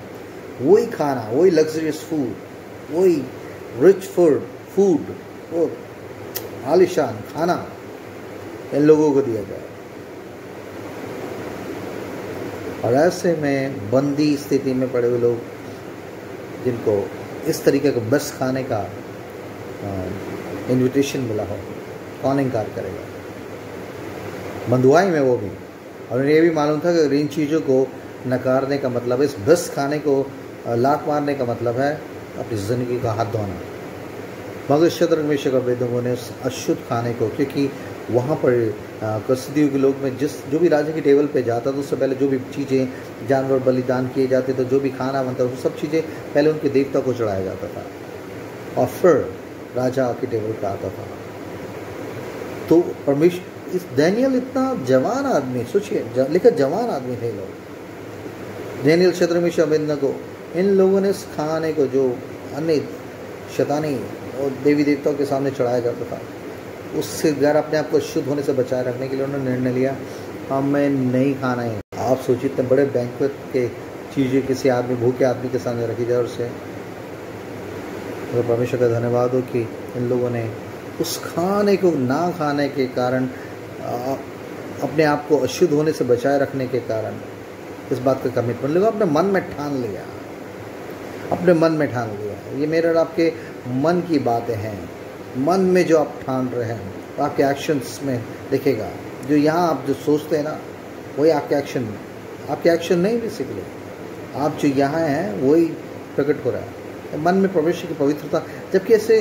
वही खाना, वही लग्जरियस फूड, वही रिच फूड, वो आलिशान खाना इन लोगों को दिया जाए। और ऐसे में बंदी स्थिति में पड़े हुए लोग जिनको इस तरीके का बस खाने का इनविटेशन मिला हो, कौन इनकार करेगा? बंधुआई में वो भी, और ये भी मालूम था कि इन चीज़ों को नकारने का मतलब, इस बस खाने को लात मारने का मतलब है अपनी ज़िंदगी का हाथ धोना। मगर शद्रक मेशक अबेदनगो ने उस अशुद्ध खाने को, क्योंकि वहाँ पर कसदियों के लोग में जो भी राजा की टेबल पे जाता था उससे पहले जो भी चीज़ें जानवर बलिदान किए जाते थे, जो भी खाना बनता था, वो सब चीज़ें पहले उनके देवता को चढ़ाया जाता था और फिर राजा की टेबल पे आता था। तो परमेश्वर, इस डैनियल इतना जवान आदमी, सोचिए, लिखा जवान आदमी थे लोग, डैनियल शद्रक मेशक अबेदनगो, इन लोगों ने इस खाने को जो अन्य शैतानी और देवी देवताओं के सामने चढ़ाया जाता था, उससे अगर अपने आप को शुद्ध होने से बचाए रखने के लिए उन्होंने निर्णय लिया हमें नहीं खाना है। आप सोचिए, इतने बड़े बैंक्वेट के चीज़ें किसी आदमी, भूखे आदमी के सामने रखी जाए, उससे तो परमेश्वर का धन्यवाद हो कि इन लोगों ने उस खाने को ना खाने के कारण, अपने आप को अशुद्ध होने से बचाए रखने के कारण, इस बात का कमिटमेंट लोग अपने मन में ठान लिया, अपने मन में ठान लिया। ये मेरे और आपके मन की बातें हैं, मन में जो आप ठान रहे हैं तो आपके एक्शंस में दिखेगा। जो यहाँ आप जो सोचते हैं ना, वही आपके एक्शन नहीं, बेसिकली आप जो यहाँ हैं वही प्रकट हो रहा है मन में परमेश्वर की पवित्रता। जबकि ऐसे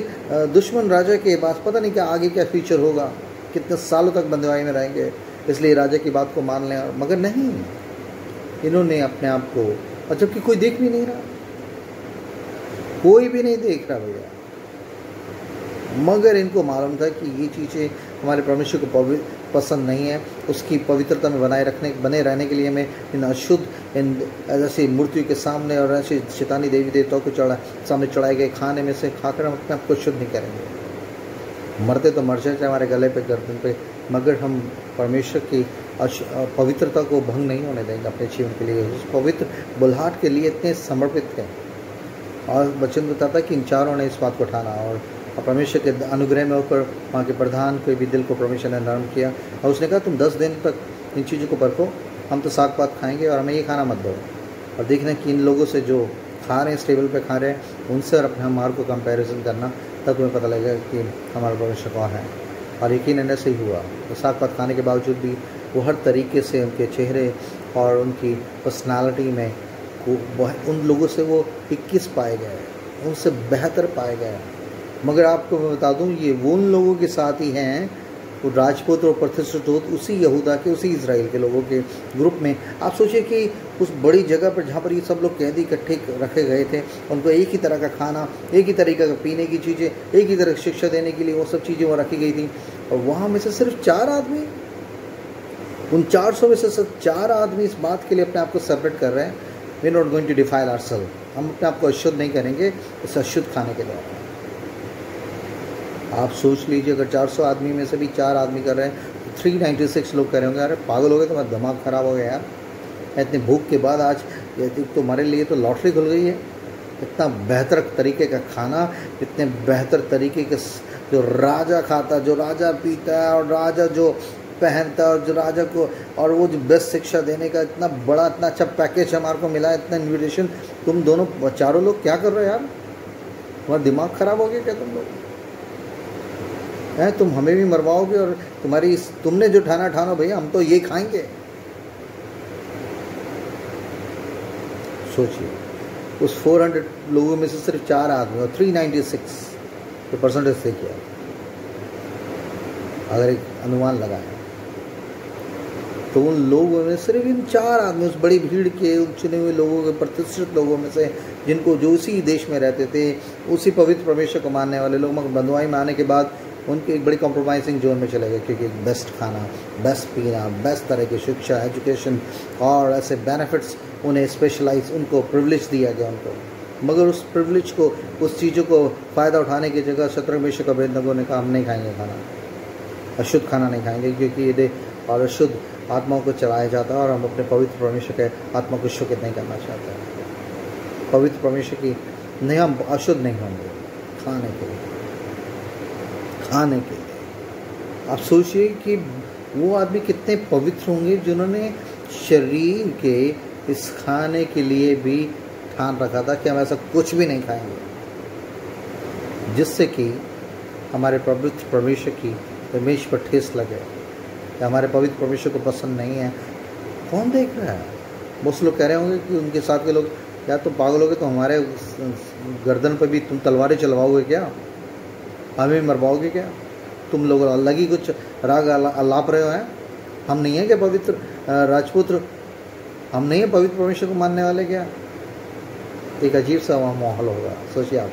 दुश्मन राजा के पास पता नहीं क्या आगे क्या फ्यूचर होगा, कितने सालों तक बंदवाई में रहेंगे, इसलिए राजा की बात को मान लें। मगर नहीं, इन्होंने अपने आप को, और जबकि कोई देख भी नहीं रहा, कोई भी नहीं देख रहा भैया, मगर इनको मालूम था कि ये चीज़ें हमारे परमेश्वर को पसंद नहीं है। उसकी पवित्रता में बने रहने के लिए हमें इन अशुद्ध, इन ऐसी मूर्तियों के सामने और ऐसे शैतानी देवी देवताओं को सामने चढ़ाए गए खाने में से खाकर हम अपने आप को शुद्ध नहीं करेंगे। मरते तो मर जाए हमारे गले पे, गर्दन पे, मगर हम परमेश्वर की पवित्रता को भंग नहीं होने देंगे अपने जीवन के लिए। उस पवित्र बुलाहट के लिए इतने समर्पित थे। और वचन बताता कि इन चारों ने इस बात को ठाना और परमेश्वर के अनुग्रह में होकर वहाँ के प्रधान के भी दिल को परमेश्वर ने नरम किया और उसने कहा तुम 10 दिन तक इन चीज़ों को परखो, हम तो साग पात खाएंगे और हमें ये खाना मत दो। और देखना कि इन लोगों से जो खा रहे हैं, इस टेबल पे खा रहे हैं, उनसे और अपने हमारे को कंपैरिजन करना, तब तुम्हें पता लगेगा कि हमारा परमेश्वर कौन है। और यकीन ऐसे ही हुआ। तो साग पात खाने के बावजूद भी वो हर तरीके से उनके चेहरे और उनकी पर्सनालिटी में उन लोगों से वो 21 पाए गए, उनसे बेहतर पाए गए। मगर आपको मैं बता दूं, ये वो उन लोगों के साथ ही हैं, वो राजपूत और प्रतिष्ठित उसी यहूदा के, उसी इजराइल के लोगों के ग्रुप में। आप सोचिए कि उस बड़ी जगह पर जहाँ पर ये सब लोग कैदी इकट्ठे रखे गए थे, उनको एक ही तरह का खाना, एक ही तरीके का पीने की चीज़ें, एक ही तरह की शिक्षा देने के लिए वो सब चीज़ें वहाँ रखी गई थी। और वहाँ में से सिर्फ 4 आदमी, उन 400 में से सिर्फ 4 आदमी इस बात के लिए अपने आप को सेपरेट कर रहे हैं, we not going to defile ourselves, हम अपने आप को अशुद्ध नहीं करेंगे इस अशुद्ध खाने के द्वारा। आप सोच लीजिए, अगर 400 आदमी में से भी 4 आदमी कर रहे हैं, तो 396 लोग कह रहे होंगे अरे पागल हो गए, तुम्हारा दिमाग ख़राब हो गया यार, इतनी भूख के बाद आज ये तुम्हारे लिए तो लॉटरी खुल गई है। इतना बेहतर तरीके का खाना, इतने बेहतर तरीके के जो राजा खाता, जो राजा पीता है, और राजा जो पहनता है, और जो राजा को, और वो जो बेस्ट शिक्षा देने का इतना बड़ा, इतना अच्छा पैकेज हमारे को मिला है, इतना इन्विटेशन। तुम दोनों 4 लोग क्या कर रहे हो यार, तुम्हारा दिमाग ख़राब हो गया क्या तुम लोग हैं? तुम हमें भी मरवाओगे, और तुमने जो ठाना भैया, हम तो ये खाएंगे। सोचिए, उस 400 लोगों में से सिर्फ 4 आदमी, और 396 तो परसेंटेज से किया, अगर एक अनुमान लगाए तो उन लोगों में सिर्फ इन 4 आदमी, उस बड़ी भीड़ के, उन चुने हुए लोगों के, प्रतिष्ठित लोगों में से, जिनको जो उसी देश में रहते थे, उसी पवित्र परमेश्वर को मानने वाले लोग, मगर बंधुआई में आने के बाद उनके एक बड़ी कॉम्प्रोमाइजिंग जोन में चले गए, क्योंकि एक बेस्ट खाना, बेस्ट पीना, बेस्ट तरह की शिक्षा, एजुकेशन और ऐसे बेनिफिट्स उन्हें स्पेशलाइज, उनको प्रिविलेज दिया गया उनको। मगर उस प्रिविलेज को, उस चीज़ों को फ़ायदा उठाने की जगह शत्रु मेशक अबेदनगो ने कहा हम नहीं खाएंगे खाना, अशुद्ध खाना नहीं खाएंगे, क्योंकि ये और अशुद्ध आत्माओं को चलाया जाता है, और हम अपने पवित्र परमेश्वर के आत्मा को शुद्ध नहीं करना चाहते हैं। पवित्र परमेश्वर की नहीं, हम अशुद्ध नहीं होंगे खाने के लिए। आप सोचिए कि वो आदमी कितने पवित्र होंगे जिन्होंने शरीर के इस खाने के लिए भी ठान रखा था कि हम ऐसा कुछ भी नहीं खाएंगे जिससे कि हमारे पवित्र परमेश्वर की इमेज पर ठेस लगे, कि हमारे पवित्र परमेश्वर को पसंद नहीं है। कौन देख रहा है? बहुत लोग कह रहे होंगे कि उनके साथ के लोग, या तुम पागल होगे तो हमारे गर्दन पर भी तुम तलवारें चलवाओगे क्या, हमें भी मरवाओगे क्या, तुम लोग अलग ही कुछ राग अलाप रहे हो हैं, हम नहीं हैं क्या पवित्र राजपुत्र, हम नहीं हैं पवित्र परमेश्वर को मानने वाले क्या? एक अजीब सा वहाँ माहौल होगा। सोचिए आप,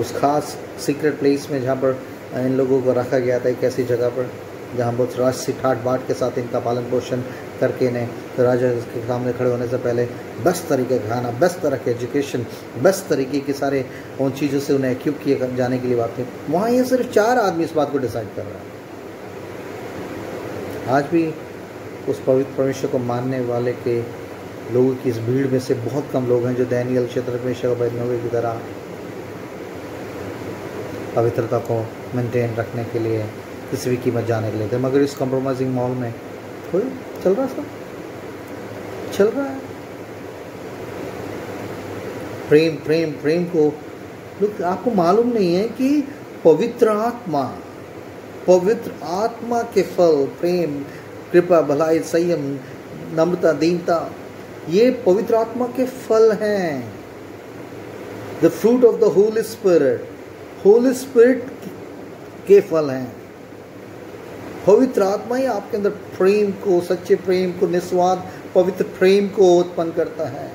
उस खास सीक्रेट प्लेस में जहाँ पर इन लोगों को रखा गया था, एक ऐसी जगह पर जहाँ बहुत राजसी ठाट बाट के साथ इनका पालन पोषण करके इन्हें तो राजा के सामने खड़े होने से पहले बेस्ट तरीके का खाना, बेस्ट तरह के एजुकेशन, बेस्ट तरीके के सारे उन चीज़ों से उन्हें एक्यूब किए जाने के लिए बात थी। वहाँ ये सिर्फ 4 आदमी इस बात को डिसाइड कर रहा है। आज भी उस पवित्र परमेश्वर को मानने वाले के लोगों की इस भीड़ में से बहुत कम लोग हैं जो दानियेल क्षेत्र में अबेदनगो की तरह पवित्रता को मेंटेन रखने के लिए किसी भी कीमत जाने के लिए थे। मगर इस कॉम्प्रोमाइजिंग माहौल में कोई चल रहा है। प्रेम प्रेम प्रेम को लोग, आपको मालूम नहीं है कि पवित्र आत्मा के फल, प्रेम, कृपा, भलाई, संयम, नम्रता, दीनता, ये पवित्र आत्मा के फल हैं। The fruit of the Holi spirit के फल हैं। पवित्र आत्मा ही आपके अंदर प्रेम को, सच्चे प्रेम को, निस्वार्थ पवित्र प्रेम को उत्पन्न करता है।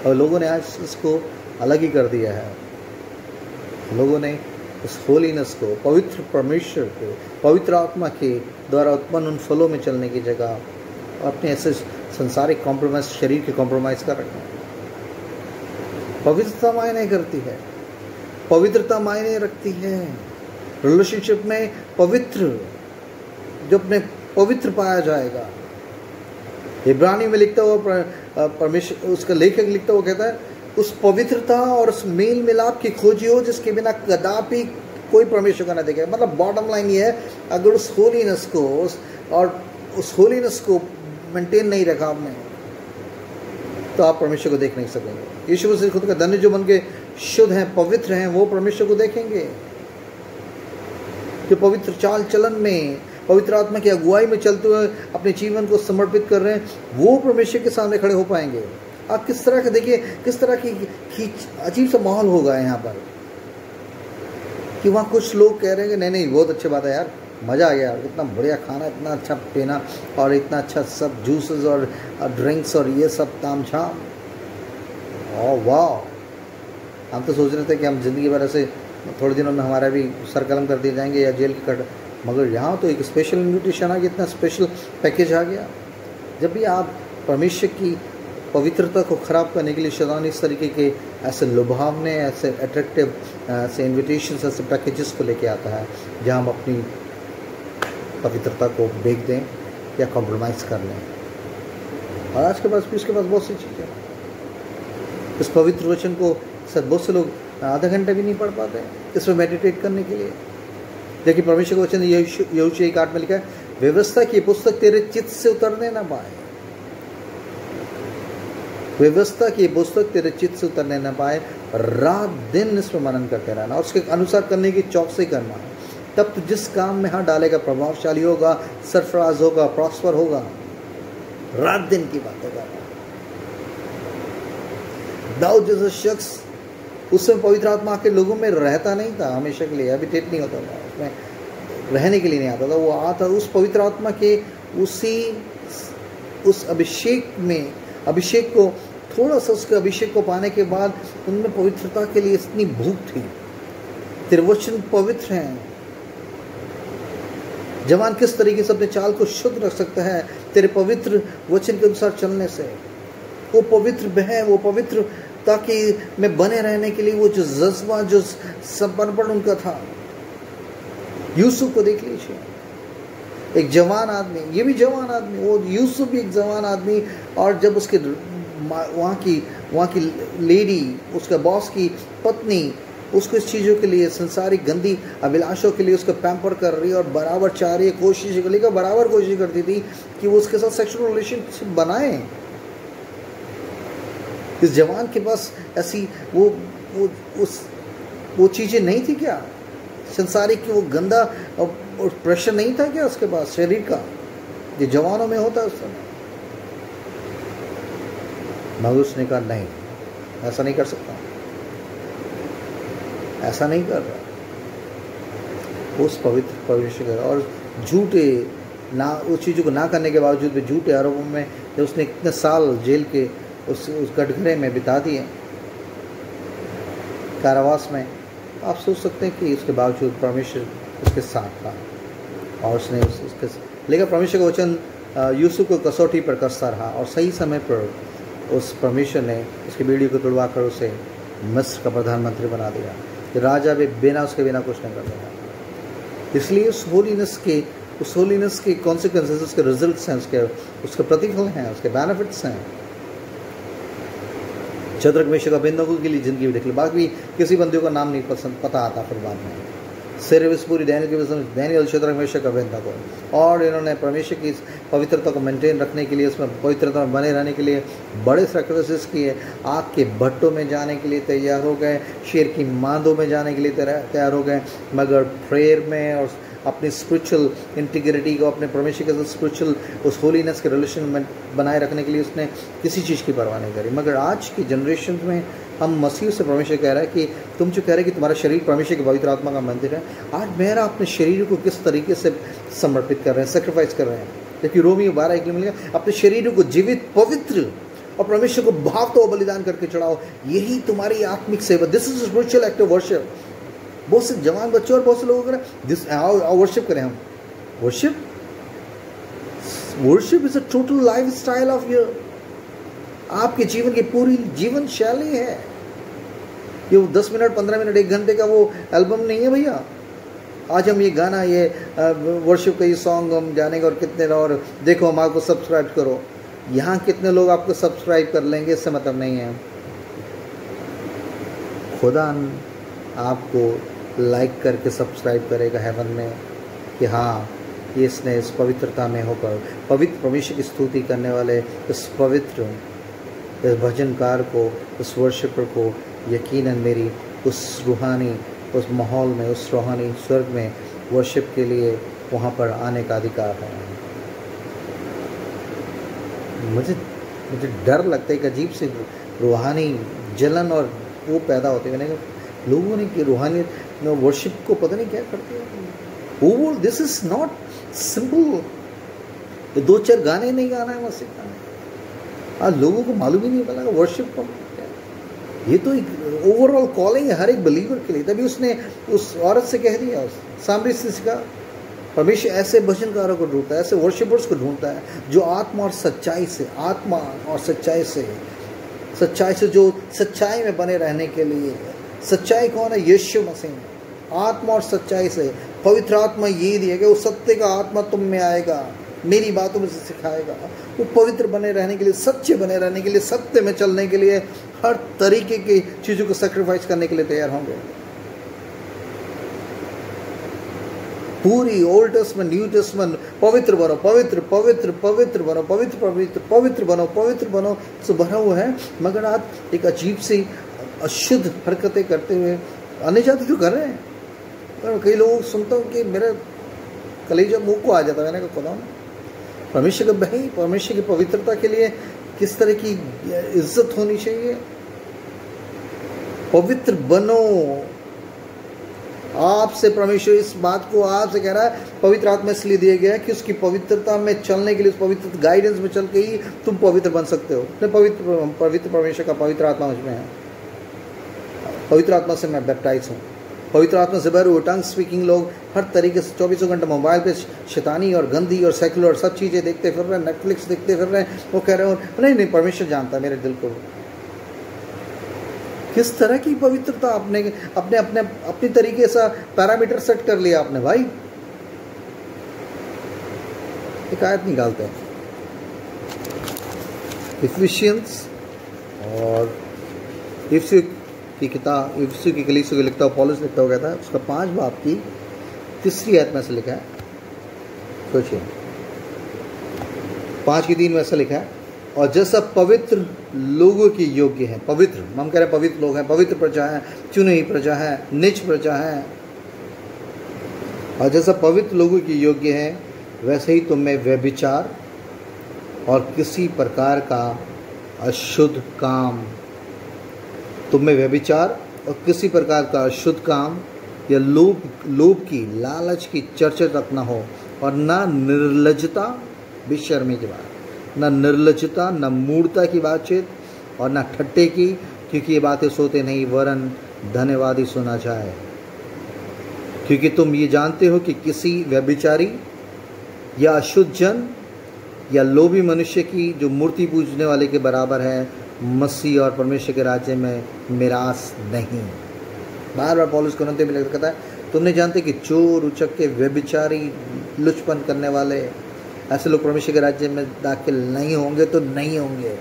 और लोगों ने आज इसको अलग ही कर दिया है। लोगों ने उस होलीनेस को, पवित्र परमेश्वर को, पवित्र आत्मा के द्वारा उत्पन्न उन फलों में चलने की जगह अपने ऐसे संसारिक कॉम्प्रोमाइज, शरीर के कॉम्प्रोमाइज कर रखा है। पवित्रता मायने करती है, पवित्रता मायने रखती है। रिलेशनशिप में पवित्र, जो अपने पवित्र पाया जाएगा। इब्रानी में लिखता हुआ परमेश्वर, उसका लेखक लिखता हुआ कहता है, उस पवित्रता और उस मेल मिलाप की खोजी हो जिसके बिना कदापि कोई परमेश्वर का न देखेगा। मतलब बॉटम लाइन ये है, अगर उस होलीनेस को मेंटेन नहीं रखा आपने, तो आप परमेश्वर को देख नहीं सकेंगे। यीशु मसीह खुद का धन्य जो बन के शुद्ध हैं, पवित्र हैं, वो परमेश्वर को देखेंगे। जो पवित्र चाल चलन में, पवित्र आत्मा की अगुवाई में चलते हुए अपने जीवन को समर्पित कर रहे हैं, वो परमेश्वर के सामने खड़े हो पाएंगे। आप किस तरह का देखिए, किस तरह की अजीब सा माहौल होगा यहाँ पर, कि वहाँ कुछ लोग कह रहे हैं कि नहीं नहीं बहुत अच्छी बात है यार, मज़ा आ गया, इतना बढ़िया खाना, इतना अच्छा पीना और इतना अच्छा सब जूसेस और ड्रिंक्स और ये सब ताम झाम। ओह वाह, हम तो सोच रहे थे कि हम ज़िंदगी भर ऐसे थोड़े दिनों में हमारा भी सर कलम कर दिए जाएंगे या जेल के कट, मगर यहाँ तो एक स्पेशल इन्विटेशन आ गया, इतना स्पेशल पैकेज आ गया। जब भी आप परमेश्वर की पवित्रता को ख़राब करने के लिए शैतान इस तरीके के ऐसे लुभावने, ऐसे अट्रैक्टिव, ऐसे इन्विटेशंस, ऐसे पैकेजेस को लेके आता है जहाँ हम अपनी पवित्रता को बेच दें या कॉम्प्रोमाइज़ कर लें। और आज के पास भी उसके पास बहुत सी चीज़ें हैं। इस पवित्र वचन को बहुत से लोग आधा घंटा भी नहीं पढ़ पाते इस पर मेडिटेट करने के लिए। देखिए परमेश्वर का वचन यहोशू 1:8 में लिखा है, व्यवस्था की पुस्तक तेरे चित्त से उतरने ना पाए, व्यवस्था की पुस्तक तेरे चित्त से उतरने न पाए, रात दिन इस पर मनन करते रहना और उसके अनुसार करने की चौकसी करना, तब तो जिस काम में हाथ डालेगा प्रभावशाली होगा, सरफराज होगा, प्रॉस्पर होगा। रात दिन की बातें कर रहा है। दाऊद जैसा शख्स, उसमें पवित्र आत्मा के लोगों में रहता नहीं था हमेशा के लिए, हैबिटेट नहीं होता था, उसमें रहने के लिए नहीं आता था। वो आता उस पवित्र आत्मा के उस अभिषेक में, अभिषेक को थोड़ा सा, उसके अभिषेक को पाने के बाद उनमें पवित्रता के लिए इतनी भूख थी। तेरे वचन पवित्र हैं। जवान किस तरीके से अपने चाल को शुद्ध रख सकता है तेरे पवित्र वचन के अनुसार चलने से। वो पवित्र बह, वो पवित्र ताकि में बने रहने के लिए वो जो जज्बा, जो समर्पण उनका था। यूसुफ को देख लीजिए, एक जवान आदमी, ये भी जवान आदमी, वो यूसुफ भी एक जवान आदमी, और जब उसके वहाँ की लेडी, उसका बॉस की पत्नी उसको इस चीज़ों के लिए, संसारिक गंदी अभिलाषों के लिए उसको पैम्पर कर रही है और बराबर चाह रही है, कोशिश कर लेकर बराबर कोशिश करती थी कि वो उसके साथ सेक्सुअल रिलेशनशिप बनाए। इस जवान के पास ऐसी वो चीज़ें नहीं थी क्या? संसारिक की वो गंदा और प्रेशर नहीं था क्या उसके पास शरीर का, ये जवानों में होता है उस समय? मगर उसने कहा नहीं, ऐसा नहीं कर सकता, ऐसा नहीं कर रहा। उस पवित्र और झूठे ना, उस चीज़ों को ना करने के बावजूद भी झूठे आरोपों में जब उसने इतने साल जेल के उस कटघरे में बिता दिए, कारावास में, आप सोच सकते हैं कि उसके बावजूद परमेश्वर उसके साथ था और उसने उसके, लेकिन परमेश्वर का वचन यूसुफ को कसौटी पर कसता रहा और सही समय पर उस परमेश्वर ने उसकी बीड़ी को तोड़वा कर उसे मिस्र का प्रधानमंत्री बना दिया कि राजा भी उसके बिना कुछ नहीं कर देगा। इसलिए उस होलीनेस के कॉन्सिक्वेंसेस, उसके रिजल्ट्स हैं, उसके प्रतिफल हैं, उसके बेनिफिट्स हैं। शद्रक मेशक अबेदनगो के लिए जिंदगी देख लो, बाकी किसी बंदे का नाम नहीं पता आता फिर बाद में। सिर्फ पूरी डैनियल के डैनियल, शद्रक मेशक अबेदनगो, और इन्होंने परमेश्वर की पवित्रता को मेंटेन रखने के लिए, उसमें पवित्रता में बने रहने के लिए बड़े सैक्रिफाइसेस किए। आग के भट्टों में जाने के लिए तैयार हो गए, शेर की मांदों में जाने के लिए तैयार हो गए, मगर प्रेयर में और अपनी स्पिरिचुअल इंटीग्रिटी को, अपने परमेश्वर के साथ स्पिरिचुअल उस होलीनेस के रिलेशन में बनाए रखने के लिए उसने किसी चीज़ की परवाह नहीं करी। मगर आज की जनरेशन में हम मसीह से परमेश्वर कह रहा है कि तुम जो कह रहे हैं कि तुम्हारा शरीर परमेश्वर की पवित्र आत्मा का मंदिर है, आज मेरा अपने शरीर को किस तरीके से समर्पित कर रहे हैं, सेक्रीफाइस कर रहे हैं। क्योंकि रोमियो 12:1 में लिखा, अपने शरीर को जीवित, पवित्र और परमेश्वर को भावता हुआ बलिदान करके चढ़ाओ, यही तुम्हारी आत्मिक सेवा। This is spiritual act of worship. बहुत से जवान बच्चे और बहुत से लोग दिस वर्शिप करें हम। Worship is a total life style of your, आपके जीवन की पूरी जीवन शैली है। ये 10 मिनट, 15 मिनट, 1 घंटे का वो एल्बम नहीं है भैया। आज हम ये गाना, ये वर्शिप का ये सॉन्ग हम जानेंगे और कितने, और देखो हम आपको सब्सक्राइब करो, यहाँ कितने लोग आपको सब्सक्राइब कर लेंगे इससे मतलब नहीं है। खुदा आपको लाइक करके सब्सक्राइब करेगा हेवन में कि हाँ, ये इसने इस पवित्रता में होकर पवित्र परमेश्वर की स्तुति करने वाले इस पवित्र, इस भजनकार को, उस वर्शिपर को यकीनन उस माहौल में, उस रूहानी स्वर्ग में वर्शिप के लिए वहाँ पर आने का अधिकार है। मुझे डर लगता है, एक अजीब से रूहानी जलन और वो पैदा होते हैं। मैंने कहा लोगों ने कि रूहानियत वर्शिप को पता नहीं क्या करते हैं। वो दिस इज नॉट सिंपल, 2-4 गाने नहीं गाना है, बस सीखना है। आज लोगों को मालूम ही नहीं पड़ा वर्शिप को क्या है। ये तो एक ओवरऑल कॉलिंग है हर एक बिलीवर के लिए। तभी उसने उस औरत से कह दिया, उस सामरी से सीखा, परमेश्वर ऐसे भजनकारों को ढूंढता है, ऐसे वर्शिपर्स को ढूंढता है जो आत्मा और सच्चाई से, आत्मा और सच्चाई से जो सच्चाई में बने रहने के लिए, सच्चाई कौन है? यीशु मसीह। आत्मा और सच्चाई से पवित्र आत्मा ये दिया कि वो सत्य का आत्मा तुम में आएगा, मेरी बातों में से सिखाएगा। वो पवित्र बने रहने के लिए, सच्चे बने रहने के लिए, सत्य में चलने के लिए हर तरीके की चीज़ों को सेक्रीफाइस करने के लिए तैयार होंगे। पूरी ओल्ड टेस्टमेंट, न्यू टेस्टमेंट, पवित्र बनो, पवित्र पवित्र पवित्र बनो, पवित्र पवित्र पवित्र बनो, पवित्र बनो से भरा हुआ है। मगर आप एक अजीब सी अशुद्ध हरकतें करते हुए अन्य जाति तो कर रहे हैं। कई लोग सुनता हूँ कि मेरा कलेजा मुंह को आ जाता है। मैंने कहा खुदा परमेश्वर का भाई, परमेश्वर की पवित्रता के लिए किस तरह की इज्जत होनी चाहिए। पवित्र बनो। आपसे परमेश्वर इस बात को आपसे कह रहा है, पवित्र आत्मा इसलिए दिया गया है कि उसकी पवित्रता में चलने के लिए, उस पवित्र गाइडेंस में चल के ही तुम पवित्र बन सकते हो। पवित्र परमेश्वर का पवित्र आत्मा मुझ में है। पवित्र आत्मा से मैं बैप्टाइज हूँ। पवित्र आत्मा से भरे हुए टंग स्पीकिंग लोग हर तरीके से 24 घंटे मोबाइल पे शैतानी और गंदी और सेकुलर सब चीज़ें देखते फिर रहे हैं, नेटफ्लिक्स देखते फिर रहे हैं। वो कह रहे हो नहीं परमेश्वर जानता है मेरे दिल को। किस तरह की पवित्रता आपने अपने अपने अपनी तरीके से पैरामीटर सेट कर लिया आपने भाई। एक आयत निकालते हैं इफिशियंस और इफ्सू की किताब, इफ्सू की कलीसिया को लिखता हुआ पौलुस लिखता हुआ कहता है, उसका 5 बाब की 3 आयत में से लिखा है। सोचिए 5:3 में ऐसा लिखा है, और जैसा पवित्र लोगों की योग्य है, पवित्र हम कह रहे हैं पवित्र लोग हैं, पवित्र प्रजा है, चुनी हुई प्रजा है, निज प्रजा है, और जैसा पवित्र लोगों की योग्य है वैसे ही तुम में व्यभिचार और किसी प्रकार का अशुद्ध काम, तुम में व्यभिचार और किसी प्रकार का अशुद्ध काम या लोभ की, लालच की चर्चा तक न हो, और ना निर्लज्जता, बेशर्मी की बात, न निर्लज्जता, न मूढ़ता की बातचीत, और न ठट्टे की, क्योंकि ये बातें सोते नहीं वरन धन्यवादी सुना जाए। क्योंकि तुम ये जानते हो कि किसी व्यभिचारी या अशुद्ध जन या लोभी मनुष्य की जो मूर्ति पूजने वाले के बराबर है, मसीह और परमेश्वर के राज्य में मिरास नहीं। बार बार पौलुस कोरिन्थियों में कहता है, तुमने जानते कि चोर, उचक्के, व्यभिचारी, लुचपन करने वाले ऐसे लोग परमेश्वर के राज्य में दाखिल नहीं होंगे, तो नहीं होंगे।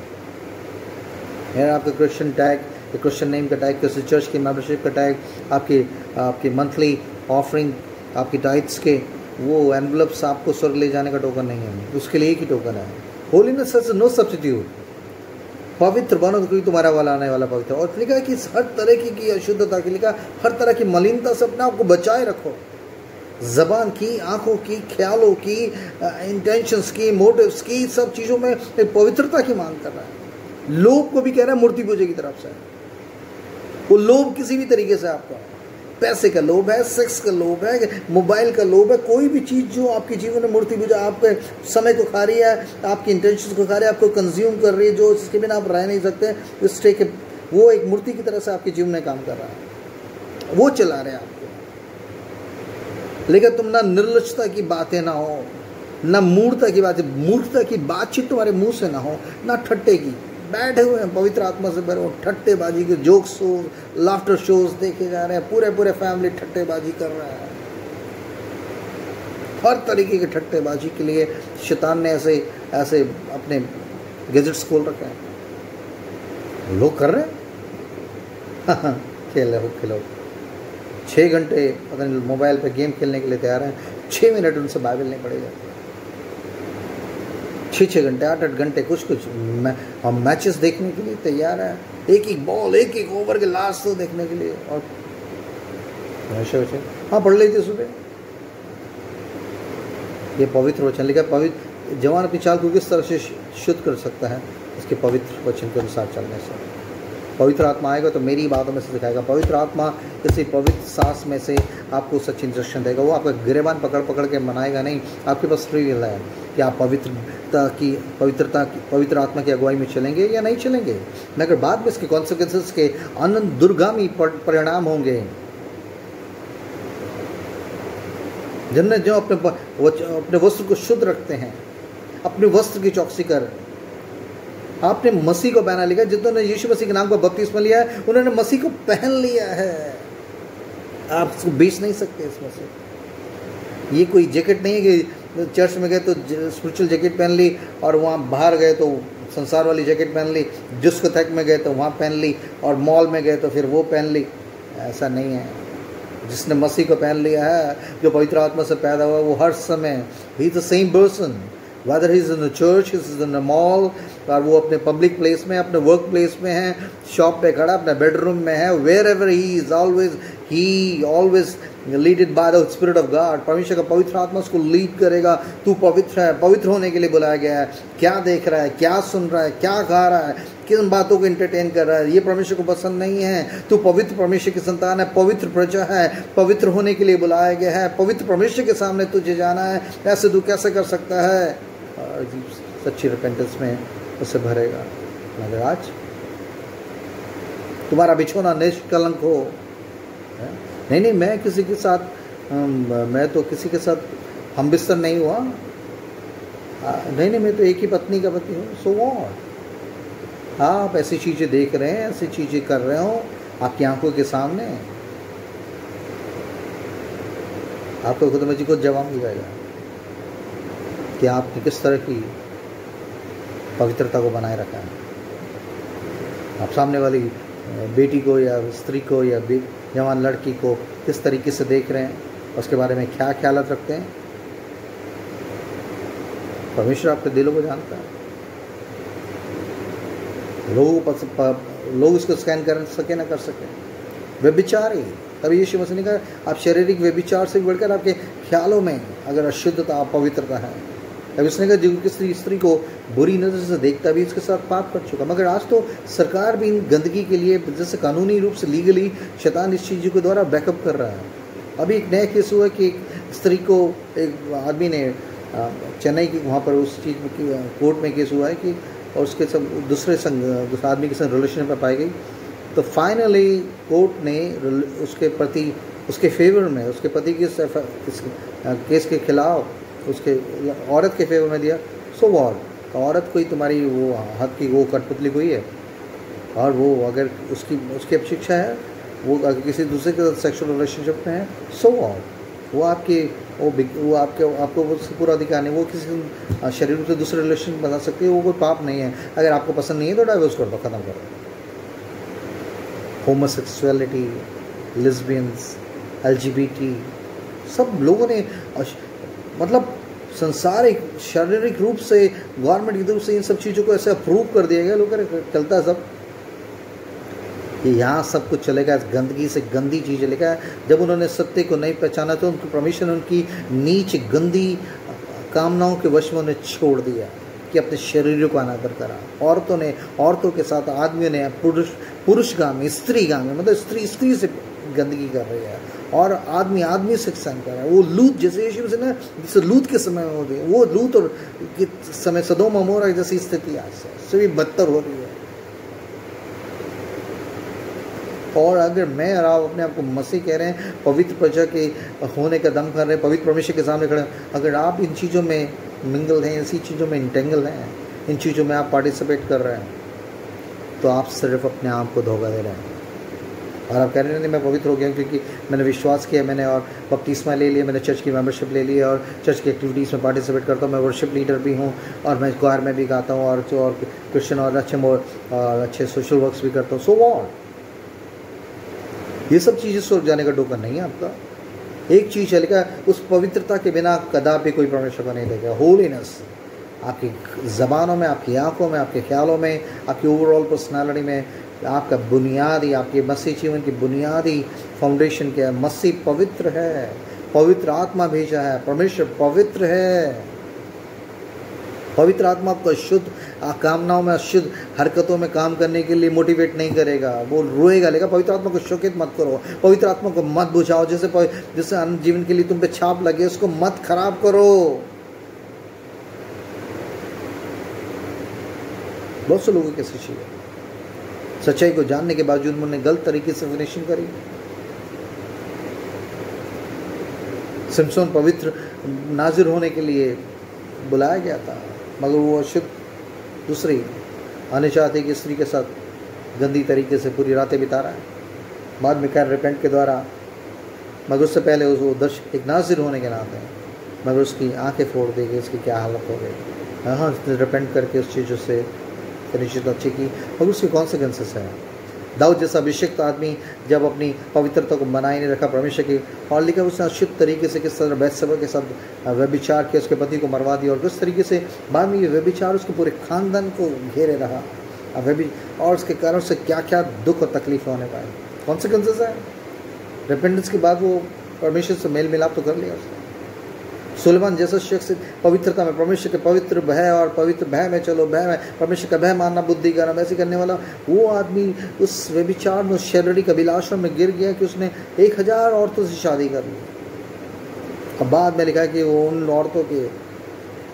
यार आपका क्रिश्चियन टैग, क्रिश्चियन नेम का टैग, किसी चर्च की मेंबरशिप का टैग, आपकी मंथली ऑफरिंग, आपकी टाइट्स के वो एनवलप्स आपको स्वर्ग ले जाने का टोकन नहीं है। उसके लिए एक ही टोकन है, होलीनेस इज नो सब्स्टिट्यूट। पवित्र बनो क्योंकि तुम्हारा वाला आने वाला पवित्र। और लिखा है कि हर तरह की अशुद्धता की, लिखा हर तरह की मलिनता से अपने आप को बचाए रखो। ज़बान की, आंखों की, ख्यालों की, इंटेंशंस की, मोटिव्स की, सब चीज़ों में पवित्रता की मांग कर रहा है। लोभ को भी कह रहा है मूर्ति पूजा की तरफ से। वो लोभ किसी भी तरीके से आपका, पैसे का लोभ है, सेक्स का लोभ है, मोबाइल का लोभ है, कोई भी चीज़ जो आपके जीवन में मूर्ति पूजा आपके समय को खा रही है, आपकी इंटेंशन को खा रही है, आपको कंज्यूम कर रही है, जो जिसके बिना आप रह नहीं सकते, इस तरह के वो एक मूर्ति की तरह से आपके जीवन में काम कर रहा है, वो चला रहे हैं आपको। लेकिन तुम ना निर्लज्जता की बातें ना हो, ना मूर्खता की बातें, मूर्खता की बातचीत तुम्हारे मुंह से ना हो, ना ठट्टे की। बैठे हुए हैं पवित्र आत्मा से भरे, ठट्टेबाजी के जोक शो, लाफ्टर शोज देखे जा रहे हैं, पूरे फैमिली ठट्टेबाजी कर रहा है। हर तरीके की ठट्टेबाजी के लिए शैतान ने ऐसे अपने गैजेट्स खोल रखे हैं, लोग कर रहे हैं। खेलो 6 घंटे पता नहीं मोबाइल पे गेम खेलने के लिए तैयार हैं, 6 मिनट उनसे बाइबल नहीं पढ़ेगा। 6 घंटे 8 घंटे कुछ हम मैचेस देखने के लिए तैयार है, एक बॉल, एक ओवर के लास्ट तो देखने के लिए। और हाँ पढ़ लेते सुबह, ये पवित्र वचन लिखा है। पवित्र जवान अपनी चाल को किस तरह से शुद्ध कर सकता है? इसके पवित्र वचन के अनुसार चलने से। पवित्र आत्मा आएगा तो मेरी बातों में से सिखाएगा। पवित्र आत्मा किसी पवित्र सांस में से आपको सच्ची इंस्ट्रक्शन देगा। वो आपका गिरेबान पकड़ पकड़ के मनाएगा नहीं। आपके पास फ्री विल है कि आप पवित्र आत्मा की अगुवाई में चलेंगे या नहीं चलेंगे। मगर बाद में इसके कॉन्सिक्वेंसेस के अनंत दुर्गामी परिणाम होंगे। जिनने जो अपने वस्त्र को शुद्ध रखते हैं, अपने वस्त्र की चौकसी कर, आपने मसीह को पहना लिया। जिन्होंने यीशु मसीह के नाम का बपतिस्मा लिया है उन्होंने मसीह को पहन लिया है। आप उसको बेच नहीं सकते इसमें से। ये कोई जैकेट नहीं है कि चर्च में गए तो स्पिरिचुअल जैकेट पहन ली और वहाँ बाहर गए तो संसार वाली जैकेट पहन ली, डिस्कोथेक में गए तो वहाँ पहन ली और मॉल में गए तो फिर वो पहन ली। ऐसा नहीं है। जिसने मसीह को पहन लिया है, जो पवित्र आत्मा से पैदा हुआ, वो हर समय ही the same person, whether he is in the church, he is in the mall, और वो अपने पब्लिक प्लेस में, अपने वर्क प्लेस में है, शॉप पे खड़ा, अपने बेडरूम में है, wherever he is, always leaded by the Spirit of God। परमेश्वर का पवित्र आत्मा उसको लीड करेगा। तू पवित्र है, पवित्र होने के लिए बुलाया गया है। क्या देख रहा है, क्या सुन रहा है, क्या गा रहा है, किन बातों को एंटरटेन कर रहा है, ये परमेश्वर को पसंद नहीं है। तू पवित्र परमेश्वर की संतान है, पवित्र प्रजा है, पवित्र होने के लिए बुलाया गया है। पवित्र परमेश्वर के सामने तुझे जाना है। ऐसे तू कैसे कर सकता है? सच्ची रिपेंटेंस में उसे भरेगा। मगर आज तुम्हारा बिछोना निष्कलंक हो। नहीं, मैं किसी के साथ मैं तो किसी के साथ हम बिस्तर नहीं हुआ। नहीं, मैं तो एक ही पत्नी का पति हूँ। So what? आप ऐसी चीज़ें देख रहे हैं, ऐसी चीज़ें कर रहे हो आपकी आंखों के सामने, आपको खुद में को जवाब मिलेगा कि आपने किस तरह की पवित्रता को बनाए रखा है। आप सामने वाली बेटी को या स्त्री को या जवान लड़की को किस तरीके से देख रहे हैं, उसके बारे में क्या ख्यालात रखते हैं। परमेश्वर आपके दिलों को जानता है। लोग इसको स्कैन कर सके ना कर सके। व्यभिचारी, तभी यीशु मसीह ने कहा आप शारीरिक व्यभिचार से बढ़कर आपके ख्यालों में अगर अशुद्धता, अपवित्रता है, तब इसने कहा जो किसी स्त्री को बुरी नज़र से देखता भी इसके साथ पाप कर चुका। मगर आज तो सरकार भी इन गंदगी के लिए जैसे कानूनी रूप से लीगली शैतान इस चीज़ों के द्वारा बैकअप कर रहा है। अभी एक नया केस हुआ कि एक स्त्री को एक आदमी ने चेन्नई की वहाँ पर उस चीज़ में कोर्ट में केस हुआ है कि और उसके सब दूसरे आदमी के साथ रिलेशन में पाई गई। तो फाइनली कोर्ट ने उसके प्रति, उसके फेवर में, उसके पति के केस के खिलाफ उसके औरत के फेवर में दिया। So what? औरत कोई तुम्हारी वो हद की वो कठपुतली कोई है? और वो अगर उसकी अब शिक्षा है, वो अगर किसी दूसरे के साथ सेक्सुअल रिलेशनशिप में है, सो व्हाट? वो आपकी वो आपको पूरा अधिकार नहीं। वो किसी शरीर से दूसरे रिलेशन बना सकती है, वो कोई पाप नहीं है। अगर आपको पसंद नहीं है तो डाइवोर्स कर दो, ख़त्म करो। होमोसेक्सुअलिटी, लेस्बियंस, LGBT, सब लोगों ने मतलब संसारिक शारीरिक रूप से गवर्नमेंट की तरफ से इन सब चीज़ों को ऐसे अप्रूव कर दिया गया। लोग चलता है सब कि यहाँ सब कुछ चलेगा, गंदगी से गंदी चीज़ चलेगा। जब उन्होंने सत्य को नहीं पहचाना तो उनकी परमेश्वर उनकी नीच गंदी कामनाओं के वश में उन्हें छोड़ दिया कि अपने शरीर को अनादर करा। औरतों ने औरतों के साथ, आदमियों ने पुरुषगामी, स्त्रीगामी, मतलब स्त्री से गंदगी कर रही है और आदमी से सहन कर रहा है। वो लूत जैसे यीशु से ना, जैसे लूत के समय में हो गई, वो लूत और के समय सदोम अमोरा जैसी स्थिति आज से भी बदतर हो रही है। और अगर मैं और आप अपने आप को मसीह कह रहे हैं, पवित्र प्रजा के होने का दम कर रहे हैं, पवित्र परमेश्वर के सामने खड़े, अगर आप इन चीज़ों में मिंगल हैं, इसी चीज़ों में इंटेंगल हैं, इन चीज़ों में आप पार्टिसिपेट कर रहे हैं, तो आप सिर्फ अपने आप को धोखा दे रहे हैं। और आप कह रहे हैं मैं पवित्र हो गया क्योंकि मैंने विश्वास किया, मैंने और बपतिस्मा ले लिया, मैंने चर्च की मेंबरशिप ले ली और चर्च की एक्टिविटीज़ में पार्टिसिपेट करता हूँ, मैं वर्शिप लीडर भी हूँ और मैं क्वायर में भी गाता हूँ और क्रिश्चियन और अच्छे सोशल वर्क्स भी करता हूँ। So what? ये सब चीज़ें स्वर्ग जाने का टोकन नहीं है आपका। एक चीज़ चलेगा, उस पवित्रता के बिना कदापि कोई परमेश्वर को नहीं देगा। होलीनेस आपकी ज़बानों में, आपकी आंखों में, आपके ख्यालों में, आपकी ओवरऑल पर्सनालिटी में, आपका बुनियादी, आपके मसीह जीवन की बुनियादी फाउंडेशन क्या है? मसीह पवित्र है। पवित्र आत्मा भेजा है। परमेश्वर पवित्र है। पवित्र आत्मा आपको अशुद्ध कामनाओं में, अशुद्ध हरकतों में काम करने के लिए मोटिवेट नहीं करेगा। वो रोएगा, लेगा पवित्र आत्मा को शोकित मत करो, पवित्र आत्मा को मत बुझाओ। जैसे अनंत जीवन के लिए तुम पे छाप लगे, उसको मत खराब करो। बहुत से लोगों के शिष्य है, सच्चाई को जानने के बावजूद उन्होंने गलत तरीके से फिनिशिंग करी। सिमसोन पवित्र नाजिर होने के लिए बुलाया गया था, मगर वो अशुद्ध दूसरी आने चाहते कि स्त्री के साथ गंदी तरीके से पूरी रातें बिता रहा है। बाद में खैर रिपेंट के द्वारा, मगर उससे पहले वो दर्शक एक नाजिर होने के नाते, मगर उसकी आंखें फोड़ दी गई, उसकी क्या हालत हो गई। हाँ, उसने रिपेंट करके उस चीज़ों से फिनिशिंग अच्छी की, मगर उसकी कॉन्सिक्वेंसेस है। दाऊद जैसा अभिषिक्त आदमी जब अपनी पवित्रता को बनाए नहीं रखा परमेश्वर की, और लिखा उसने अशुद्ध तरीके से किस तरह बैतशेबा के साथ व्यभिचार किया, उसके पति को मरवा दिया, और किस तरीके से बाद में ये व्यभिचार उसके पूरे खानदान को घेरे रहा, और उसके कारण से क्या क्या दुख और तकलीफ होने पाए। कॉन्सिक्वेंसेस है। रिपेंटेंस के बाद वो परमेश्वर से मेल मिलाप तो कर लिया उसने। सुलेमान जैसा शख्स पवित्रता में, परमेश्वर के पवित्र भय और पवित्र भय में चलो, भय में परमेश्वर का भय मानना, बुद्धि करना, ऐसे करने वाला वो आदमी उस व्यभिचार में, शारीरिक अभिलाषा में गिर गया कि उसने 1000 औरतों से शादी कर ली। अब बाद में लिखा है कि वो उन औरतों के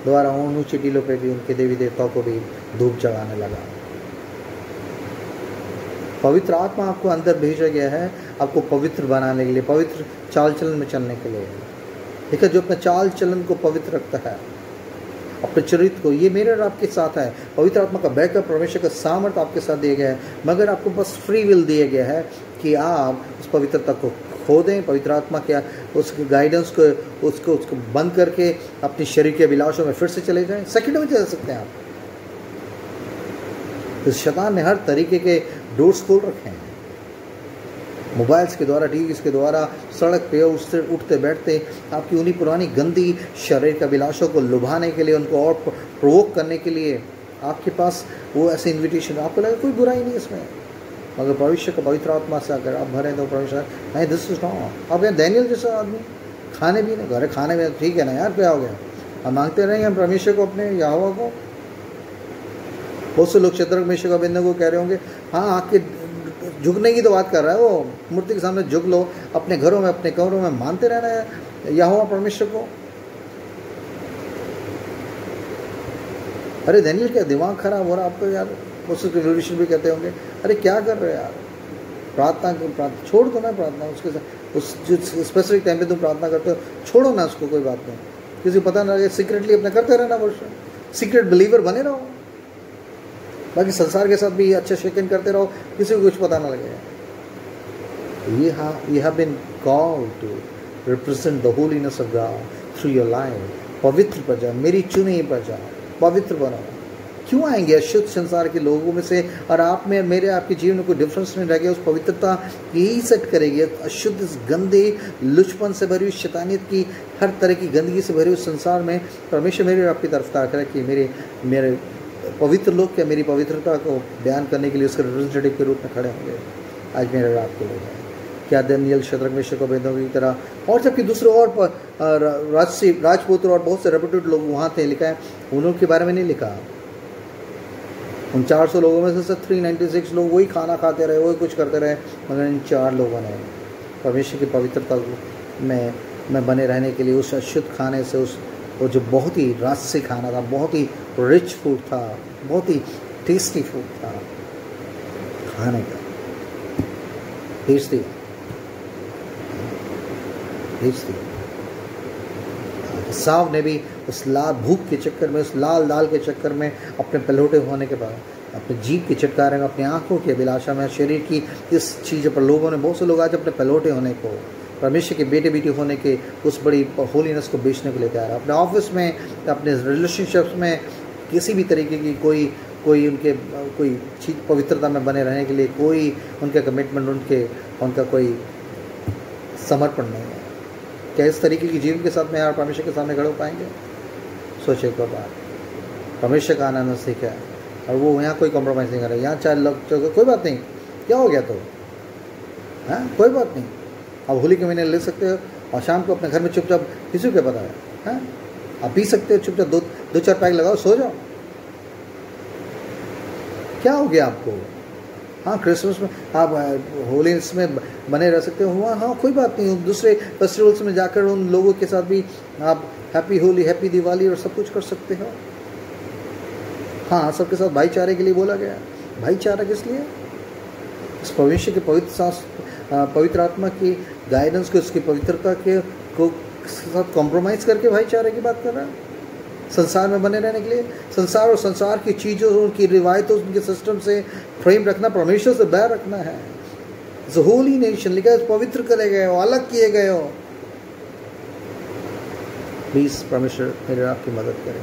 द्वारा उन ऊंची टीलों पर भी उनके देवी देवताओं को भी धूप जगाने लगा। पवित्र आत्मा आपको अंदर भेजा गया है आपको पवित्र बनाने के लिए, पवित्र चाल चलन में चलने के लिए। देखा, जो अपने चाल चलन को पवित्र रखता है, अपने चरित्र को, ये मेरे और आपके साथ है। पवित्र आत्मा का बैकअप, परमेश्वर का सामर्थ्य आपके साथ दिया गया है, मगर आपको बस फ्री विल दिया गया है कि आप उस पवित्रता को खो दें। पवित्र आत्मा क्या उसके गाइडेंस को उसको बंद करके अपनी शरीर के अभिलाषों में फिर से चले जाएं। सेकंड में चल सकते हैं आप। तो शैतान ने हर तरीके के डोर्स खोल रखे हैं, मोबाइल्स के द्वारा, टीवी के द्वारा, सड़क पे उठते बैठते आपकी उन्हीं पुरानी गंदी शरीर के अभिलाषों को लुभाने के लिए, उनको और प्रोवोक करने के लिए आपके पास वो ऐसे इन्विटेशन। आपको लगा कोई बुराई नहीं इसमें, मगर भविष्य का पवित्र आत्मा से अगर आप भरें तो परमेश्वर नहीं, दिस इज नॉट। अब यार डैनियल जैसा आदमी खाने पीने, अरे खाने में ठीक है ना यार, क्या हो गया, हम मांगते रहेंगे हम परमेश्वर को, अपने यहोवा को। बहुत से लोग शद्रक मेशक अबेदनगो को कह रहे होंगे, हाँ आके झुकने की तो बात कर रहा है, वो मूर्ति के सामने झुक लो, अपने घरों में, अपने कमरों में मानते रहना है यहोवा परमेश्वर को। अरे डैनियल क्या दिमाग खराब हो रहा आपको यार। उस रिवोल्यूशन भी कहते होंगे, अरे क्या कर रहे हो यार, प्रार्थना छोड़ दो ना, प्रार्थना उसके साथ उस जो स्पेसिफिक टाइम पे तुम प्रार्थना करते हो छोड़ो ना उसको, कोई बात नहीं, किसी को पता ना लगे, सीक्रेटली अपने करते रहना, वर्ष सीक्रेट बिलीवर बने रहो, बाकी संसार के साथ भी अच्छा शेकन करते रहो, किसी को कुछ पता ना लगेगा। You have been called to represent the holiness of God through your life। पवित्र प्रजा, मेरी चुनी प्रजा, पवित्र बनो। क्यों आएंगे अशुद्ध संसार के लोगों में से, और आप में मेरे आपके जीवन में कोई डिफरेंस नहीं रह गया। उस पवित्रता यही सेट करेगी। अशुद्ध, गंदे, लुचपन से भरी हुई, शैतानियत की हर तरह की गंदगी से भरे हुए संसार में परमेश्वर मेरे आपकी तरफ ताक रहा है कि मेरे पवित्र लोग क्या मेरी पवित्रता को बयान करने के लिए उसके रिप्रेजेंटेटिव के रूप में खड़े होंगे। आज मेरे आपके लोग हैं क्या दानियेल, शद्रक, मेशक, अबेदनगो की तरह, और जबकि दूसरे और राजपुत्र और बहुत से रेपुटेड लोग वहाँ थे, लिखा है उन्होंने के बारे में नहीं लिखा। उन 400 लोगों में से 396 लोग वही खाना खाते रहे, वही कुछ करते रहे, मगर इन 4 लोगों ने परमेश्वर की पवित्रता में बने रहने के लिए उस अशुद्ध खाने से, उस वो जो बहुत ही राजसी खाना था, बहुत ही रिच फूड था, बहुत ही टेस्टी फूड था, खाने का टेस्टी साव ने भी उस लाल भूख के चक्कर में, उस लाल दाल के चक्कर में, अपने पलौटे होने के बाद, अपने जीभ के चटकारे में, अपनी आंखों की अभिलाषा में, शरीर की इस चीज़ पर लोगों ने, बहुत से लोग आज अपने पलौटे होने को, परमेश्वर के बेटे बेटी होने के उस बड़ी होलीनेस को बेचने को लेकर आ रहा है। अपने ऑफिस में, अपने रिलेशनशिप्स में, किसी भी तरीके की कोई उनके कोई चीज पवित्रता में बने रहने के लिए कोई उनका कमिटमेंट, उनका कोई समर्पण नहीं है। क्या इस तरीके की जीवन के साथ में यार परमेश्वर के सामने खड़े हो पाएंगे? सोचे एक बार, परमेश्वर का आनंद सीखा है और वो यहाँ कोई कॉम्प्रोमाइज़ नहीं कर रहा। यहाँ 4 लोग कोई बात नहीं, क्या हो गया तो, हाँ कोई बात नहीं, आप होली के महीने ले सकते हो, और शाम को अपने घर में चुपचाप, किसी को क्या पता है? आप पी सकते हो चुपचाप, दो चार पैक लगाओ, सो जाओ, क्या हो गया आपको? हाँ, क्रिसमस में आप होलीनेस में बने रह सकते हो, हाँ कोई बात नहीं। दूसरे फेस्टिवल्स में जाकर उन लोगों के साथ भी आप हैप्पी होली, हैप्पी दिवाली और सब कुछ कर सकते हो। हाँ, सबके साथ भाईचारे के लिए बोला गया। भाईचारा किस लिए? इस भविष्य के पवित्र आत्मा की गाइडेंस को, उसकी पवित्रता के को साथ कॉम्प्रोमाइज़ करके भाईचारे की बात कर रहा है। संसार में बने रहने के लिए, संसार और संसार की चीज़ों, उनकी रिवायतों, उनके सिस्टम से प्रेम रखना, परमेश्वर से बैर रखना है। इट्स अ होली नेशन, लिखा है पवित्र करे गए हो, अलग किए गए हो। प्लीज़ परमेश्वर मेरे आपकी मदद करें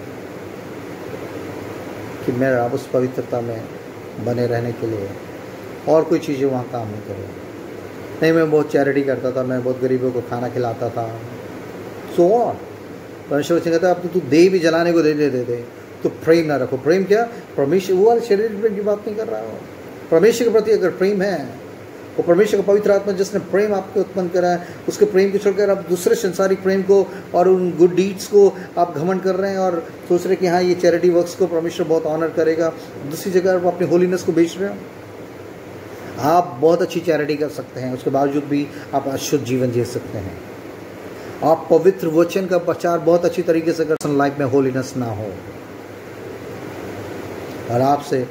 कि मैं आप उस पवित्रता में बने रहने के लिए और कोई चीज़ें वहाँ काम नहीं करें। नहीं, मैं बहुत चैरिटी करता था, मैं बहुत गरीबों को खाना खिलाता था, सो व्हाट? परमेश्वर कहता है, अब तो तू दे भी जलाने को दे तो प्रेम ना रखो। प्रेम क्या? परमेश्वर, वो वाले शरीर प्रेम की बात नहीं कर रहा हो। परमेश्वर के प्रति अगर प्रेम है, वो परमेश्वर का पवित्र आत्मा जिसने प्रेम आपको उत्पन्न करा है, उसके प्रेम को छोड़कर आप दूसरे संसारिक प्रेम को और उन गुड डीड्स को आप घमंड कर रहे हैं और सोच रहे कि हाँ ये चैरिटी वर्क्स को परमेश्वर बहुत ऑनर करेगा। दूसरी जगह आप अपनी होलीनेस को बेच रहे हो। आप बहुत अच्छी चैरिटी कर सकते हैं, उसके बावजूद भी आप अशुद्ध जीवन जी सकते हैं। आप पवित्र वचन का प्रचार बहुत अच्छी तरीके से कर, लाइफ में होलीनेस ना हो और आपसे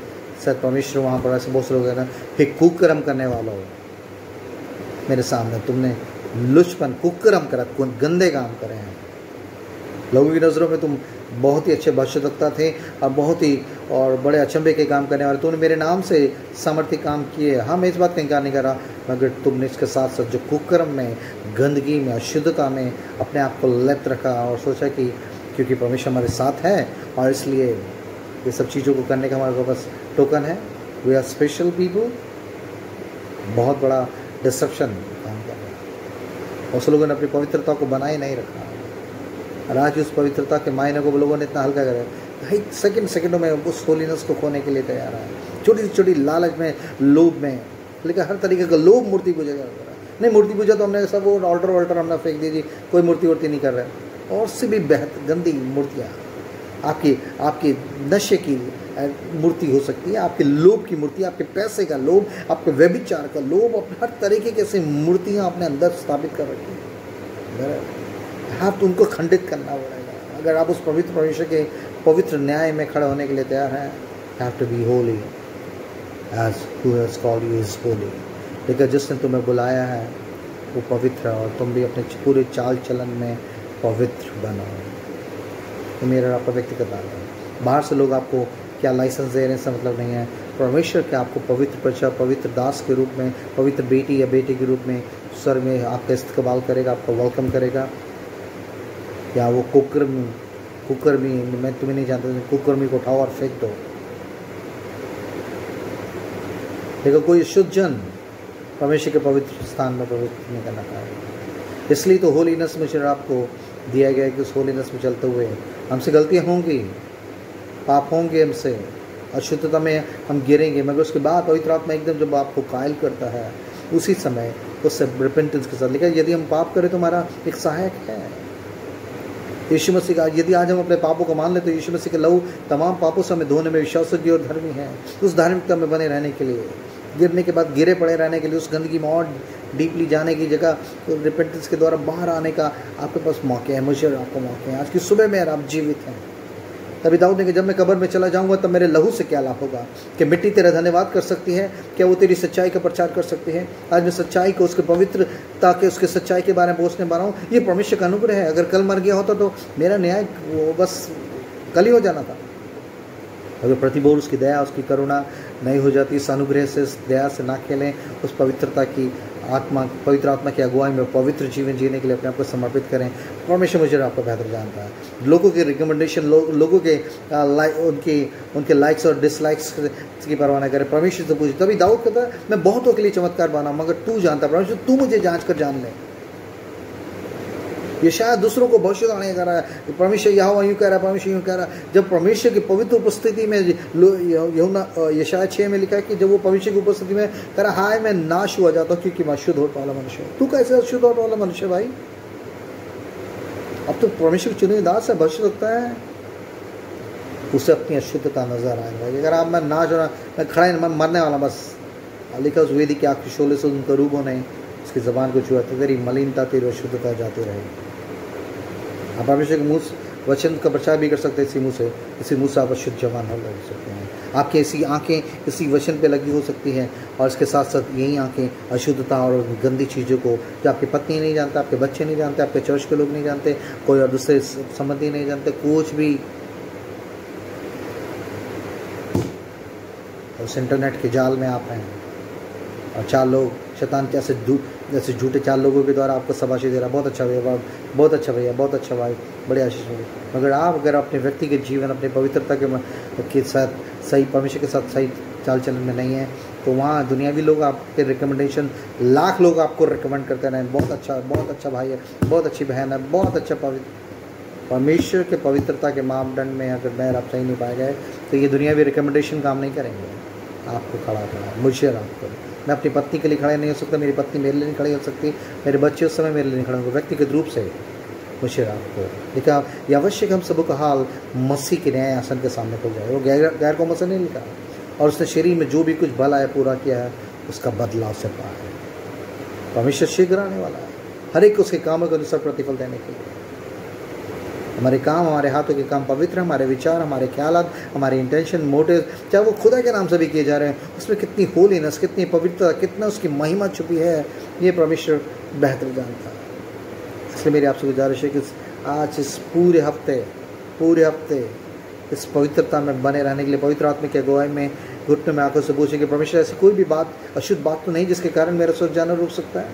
शायद परमेश्वर वहाँ पर ऐसे बहुत से लोग हैं ना, फिर कुकर्म करने वाला हो मेरे सामने, तुमने लुचपन कुकर्म करा, गंदे काम करे हैं। लोगों की नज़रों में तुम बहुत ही अच्छे भविष्यवक्ता थे और बहुत ही और बड़े अचंभे के काम करने वाले, तुमने मेरे नाम से सामर्थ्य काम किए। हाँ, मैं इस बात का इनकार नहीं कर रहा, मगर तुमने इसके साथ साथ जो कुकर्म में, गंदगी में, अशुद्धता में अपने आप को लिप्त रखा और सोचा कि क्योंकि परमेश्वर हमारे साथ है और इसलिए ये सब चीज़ों को करने का हमारे पास टोकन है, वी आर स्पेशल पीपल। बहुत बड़ा डिस्ट्रप्शन काम कर रहा है। उस लोगों ने अपनी पवित्रता को बनाए नहीं रखा और आज उस पवित्रता के मायने को लोगों ने इतना हल्का करा, भाई सेकंडों में उस होलीनेस को खोने के लिए तैयार है। छोटी सी छोटी लालच में, लोभ में, लेकिन हर तरीके का लोभ मूर्ति पूजा कर रहा है। नहीं, मूर्ति पूजा तो हमने सब वो ऑल्टर हमने फेंक दीजिए, कोई मूर्ति वूर्ति नहीं कर रहा है। और से भी बेहतर गंदी मूर्तियाँ आपकी नशे की मूर्ति हो सकती है, आपके लोभ की मूर्ति, आपके पैसे का लोभ, आपके व्यभिचार का लोभ, हर तरीके की ऐसी मूर्तियाँ अपने अंदर स्थापित कर रखी है। आप तो उनको खंडित करना पड़ेगा। अगर आप उस पवित्र परमेश्वर के पवित्र न्याय में खड़े होने के लिए तैयार हैं, have to be holy as who has called you is holy. लेकिन जिसने तुम्हें बुलाया है वो पवित्र है और तुम भी अपने पूरे चाल चलन में पवित्र बनो। तो मेरा आपका व्यक्तिगत बात है। बाहर से लोग आपको क्या लाइसेंस दे रहे हैं इसका मतलब नहीं है। परमेश्वर क्या आपको पवित्र प्रजा, पवित्र दास के रूप में, पवित्र बेटी या बेटे के रूप में स्वर्ग में आपका इस्तकबाल करेगा, आपका वेलकम करेगा। या वो कुकर्मी, मैं तुम्हें नहीं जानता, कुकर्मी को उठाओ और फेंक दो। देखो, कोई शुद्ध जन परमेश्वर के पवित्र स्थान में पवित्र नहीं करना पाएगा। इसलिए तो होलीनेस में आपको दिया गया है कि उस होलीनेस में चलते हुए हमसे गलतियाँ होंगी, पाप होंगे, हमसे अशुद्धता में हम गिरेंगे, मगर उसके बाद पवित्र आत्मा एकदम जब आपको कायल करता है उसी समय उससे रिपेंटेंस के साथ। लेकिन यदि हम पाप करें तो हमारा एक सहायक है यीशु मसीह का। यदि आज हम अपने पापों को मान लें तो यीशु मसीह के लहू तमाम पापों से हमें धोने में विश्वासयोग्य और धर्मी है। उस धार्मिकता में बने रहने के लिए, गिरने के बाद गिरे पड़े रहने के लिए, उस गंदगी में और डीपली जाने की जगह तो रिपेंटेंस के द्वारा बाहर आने का आपके पास मौके हैं, मुझे और आपको मौके हैं। आज की सुबह में आप जीवित हैं। तभी दाऊद ने कि जब मैं कब्र में चला जाऊंगा तब मेरे लहू से क्या लाभ होगा। कि मिट्टी तेरा धन्यवाद कर सकती है, क्या वो तेरी सच्चाई का प्रचार कर सकती है। आज मैं सच्चाई को, उसके पवित्रता के, उसके सच्चाई के बारे में बोलने बना हूँ। ये परमेश्वर का अनुग्रह है। अगर कल मर गया होता तो मेरा न्याय वो बस कल ही हो जाना था। अगर प्रतिबोल उसकी दया, उसकी करुणा नहीं हो जाती, इस अनुग्रह से, इस दया से ना खेलें, उस पवित्रता की आत्मा, पवित्र आत्मा की अगुवाई में पवित्र जीवन जीने के लिए अपने आप को समर्पित करें। परमेश्वर मुझे आपको बेहतर जानता है। लोगों के रिकमेंडेशन, लोगों के उनके लाइक्स और डिसलाइक्स की परवाह न करें, परमेश्वर से पूछे। तभी दाऊद कहता है मैं बहुतों के लिए चमत्कार बना, मगर तू जानता है परमेश्वर, तू मुझे जांच कर जान ले। ये शायद दूसरों को भविष्यवाणी कर रहा है, परमेश्वर यहोवा यूँ कह रहा है, परमेश्वर यूँ कह रहा है। जब परमेश्वर की पवित्र उपस्थिति में, यशायाह 6 में लिखा है कि जब वो परमेश्वर की उपस्थिति में कह रहा, हाय मैं नाश हुआ जाता हूँ क्योंकि मैं अशुद्ध होने वाला मनुष्य हूँ। तू कैसे अशुद्ध होने वाला मनुष्य भाई? अब तो परमेश्वर की चुनी दास है, भविष्य सकता है, उसे अपनी अशुद्धता नजर आएगा। अगर आप मैं ना जो मैं खड़ा ही मैं मरने वाला बस, लिखा उस वेदी की आँख के शोले से उनका रूबों ने उसकी ज़बान को छुआ, तेरी मलिनता तेरी अशुद्धता जाती रहेगी। आप परमेश्वर के मुँह वचन का प्रचार भी कर सकते हैं, इसी मुँह से आप अशुद्ध जवान हो सकते हैं। आपकी ऐसी आंखें इसी वचन पे लगी हो सकती हैं, और इसके साथ साथ यही आंखें अशुद्धता और गंदी चीज़ों को, जो आपकी पत्नी नहीं जानता, आपके बच्चे नहीं जानते, आपके चर्च के लोग नहीं जानते, कोई और दूसरे संबंधी नहीं जानते, कुछ भी, उस इंटरनेट के जाल में आप हैं, और 4 लोग शैतान जैसे झूठे 4 लोगों के द्वारा आपको शाबाशी दे रहा, बहुत अच्छा भैया, बहुत अच्छा भैया, बहुत अच्छा भाई, बड़े आशीष मिले। मगर आप अगर अपने व्यक्तिगत जीवन, अपनी पवित्रता के साथ सही, परमेश्वर के साथ सही चाल चलन में नहीं है, तो वहाँ दुनियावी लोग आपके रिकमेंडेशन, लाख लोग आपको रिकमेंड करते रहें, बहुत अच्छा भाई है, बहुत अच्छी बहन है, बहुत अच्छा परमेश्वर के पवित्रता के मापदंड में अगर मैं आप सही नहीं पाए गए, तो ये दुनियावी रिकमेंडेशन काम नहीं करेंगे। आपको खड़ा करना, मुझे आपको, मैं अपनी पत्नी के लिए खड़ा नहीं हो सकता, मेरी पत्नी मेरे लिए नहीं खड़ी हो सकती, मेरे बच्चे उस समय मेरे लिए नहीं खड़े होंगे, व्यक्तिगत रूप से मुझे आपको लिखा। ये आवश्यक हम सबों का हाल मसीह के न्याय आसन के सामने खुल जाए। वो गैर को मसीह नहीं लिखा, और उसने शरीर में जो भी कुछ भला है पूरा किया है, उसका बदला उसे पाया है। परमेश्वर शीघ्र आने वाला है, हर एक उसके कामों के अनुसार प्रतिफल देने के लिए। हमारे काम, हमारे हाथों के काम पवित्र, हमारे विचार, हमारे ख्यालात, हमारे इंटेंशन, मोटिव, चाहे वो खुदा के नाम से भी किए जा रहे हैं, उसमें कितनी होलीनेस, कितनी पवित्रता, कितना उसकी महिमा छुपी है, ये परमेश्वर बेहतर जानता है। इसलिए मेरी आपसे गुजारिश है कि आज इस पूरे हफ्ते इस पवित्रता में बने रहने के लिए पवित्र आत्मा की अगुवाई में घुटने में आंखों से पूछें कि परमेश्वर ऐसी कोई भी बात, अशुद्ध बात तो नहीं जिसके कारण मेरा स्वर्ग जाना रुक सकता है।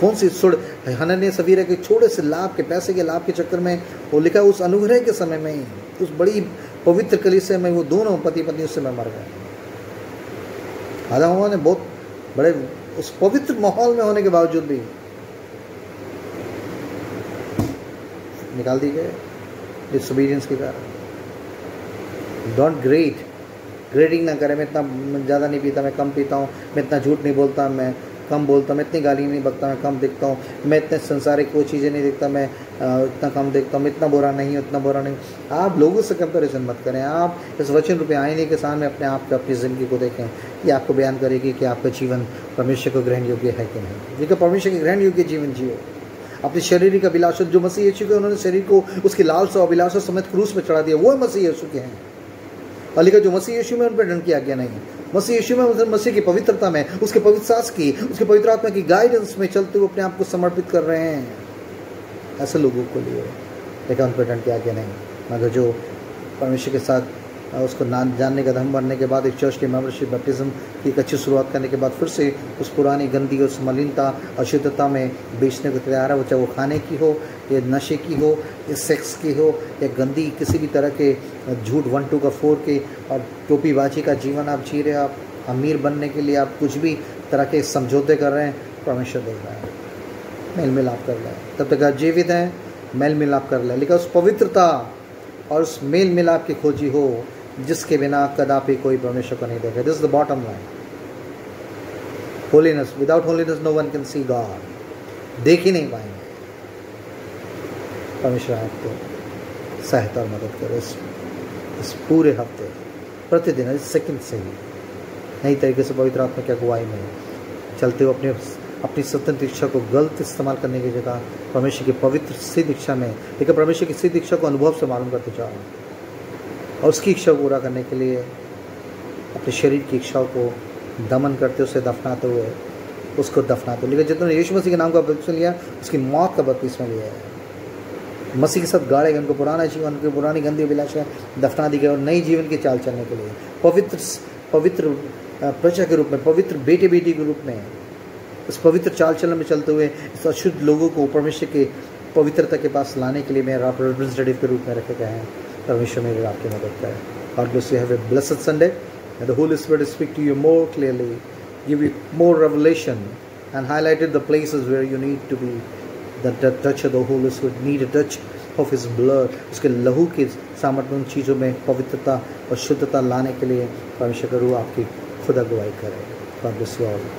कौन सी हनन्याह सफीरा के छोटे से लाभ के, पैसे के लाभ के चक्कर में, वो लिखा उस अनुग्रह के समय में ही, उस बड़ी पवित्र कलीसिया में वो दोनों पति पत्नी उस समय मर गए। हालांकि उन्होंने बहुत बड़े उस पवित्र माहौल में होने के बावजूद भी निकाल दी गए डिसोबीडियंस के कारण। डोंट ग्रेडिंग ना करें, मैं इतना ज़्यादा नहीं पीता, मैं कम पीता हूँ, मैं इतना झूठ नहीं बोलता, मैं कम बोलता, मैं इतनी गाली नहीं बकता, मैं कम दिखता हूँ, मैं इतने संसारिक कोई चीज़ें नहीं देखता, मैं इतना कम देखता हूँ, मैं इतना बुरा नहीं हूँ, इतना बुरा नहीं। आप लोगों से कंपैरिजन मत करें। आप इस वचन रूपी आईने के सामने अपने आप को, अपनी ज़िंदगी को देखें। ये आपको बयान करेगी कि आपका जीवन परमेश्वर को ग्रहण योग्य है कि नहीं। देखो, परमेश्वर के ग्रहण योग्य जीवन जियो। अपने शरीर का अभिलाषा, जो मसीह यीशु के, उन्होंने शरीर को उसकी लालसा अभिलाषा समेत क्रूस पर चढ़ा दिया, वो मसीह यीशु के हैं। और लिखा, जो मसीह यीशु में, उन पर दंड की आज्ञा नहीं। मसीह यीशु में, मतलब मसीह की पवित्रता में, उसके पवित्र सास की, उसके पवित्र आत्मा की गाइडेंस में चलते हुए अपने आप को समर्पित कर रहे हैं, ऐसे लोगों को लिए लेकिन उन पर दंड की आज्ञा नहीं। मगर जो परमेश्वर के साथ उसको जानने का धर्म बनने के बाद, एक चर्च के मेंबरशिप, बैप्टिज्म की एक अच्छी शुरुआत करने के बाद, फिर से उस पुरानी गंदी, उस मलिनता, अशुद्धता में बेचने को तैयार है। वो चाहे वो खाने की हो, या नशे की हो, या सेक्स की हो, या गंदी किसी भी तरह के झूठ 1-2 का 4 के और टोपीबाजी का जीवन आप जी रहे हैं। आप अमीर बनने के लिए आप कुछ भी तरह के समझौते कर रहे हैं, परमेश्वर देख रहा है, मेल मिलाप कर रहा है। तब तक आप जीवित हैं, मेल मिलाप कर रहा है। लेकिन उस पवित्रता और उस मेल मिलाप की खोजी हो जिसके बिना कदापि कोई परमेश्वर को नहीं देखे। This is the bottom line. Holiness, without holiness no one can see God. देख ही नहीं पाएंगे। परमेश्वर आपको सहायता और मदद करे इस पूरे हफ्ते, प्रतिदिन, इस सेकंड से ही नई तरीके से पवित्र आत्मा की अगुवाई में चलते हुए अपनी स्वतंत्र इच्छा को गलत इस्तेमाल करने की जगह परमेश्वर की पवित्र सिद्ध इच्छा में, लेकिन परमेश्वर की सिद्ध इच्छा को अनुभव से मालूम करते जाओ, और उसकी इच्छा को पूरा करने के लिए अपने शरीर की इच्छाओं को दमन करते, उसे दफनाते हुए उसको दफनाते। लेकिन जितने यीशु मसीह के नाम का बपतिस्मा लिया, उसकी मौत का बपतिस्मा लिया है, मसीह के साथ गाड़े गए, उनको पुराना जीवन, उनकी पुरानी गंदी अभिलाषा दफना दी गई, और नई जीवन की चाल चलने के लिए पवित्र प्रजा के रूप में, पवित्र बेटे बेटी के रूप में, उस पवित्र चाल चलन में चलते हुए इस अशुद्ध लोगों को परमेश्वर के पवित्रता के पास लाने के लिए मेरा रिप्रेजेंटेटिव के रूप में रखे गए हैं। परमेश्वर मेरे आपकी मदद करे। God bless you. Have a blessed Sunday. And the Holy Spirit speak to you more clearly, give you more revelation, and highlighted the places where you need to be. The touch of the Holy Spirit, need a touch of His blood. उसके लहू के सामर्थ्य उन चीज़ों में पवित्रता और शुद्धता लाने के लिए परमेश्वर का रूह आपकी खुद अगुवाई करे। God bless you all.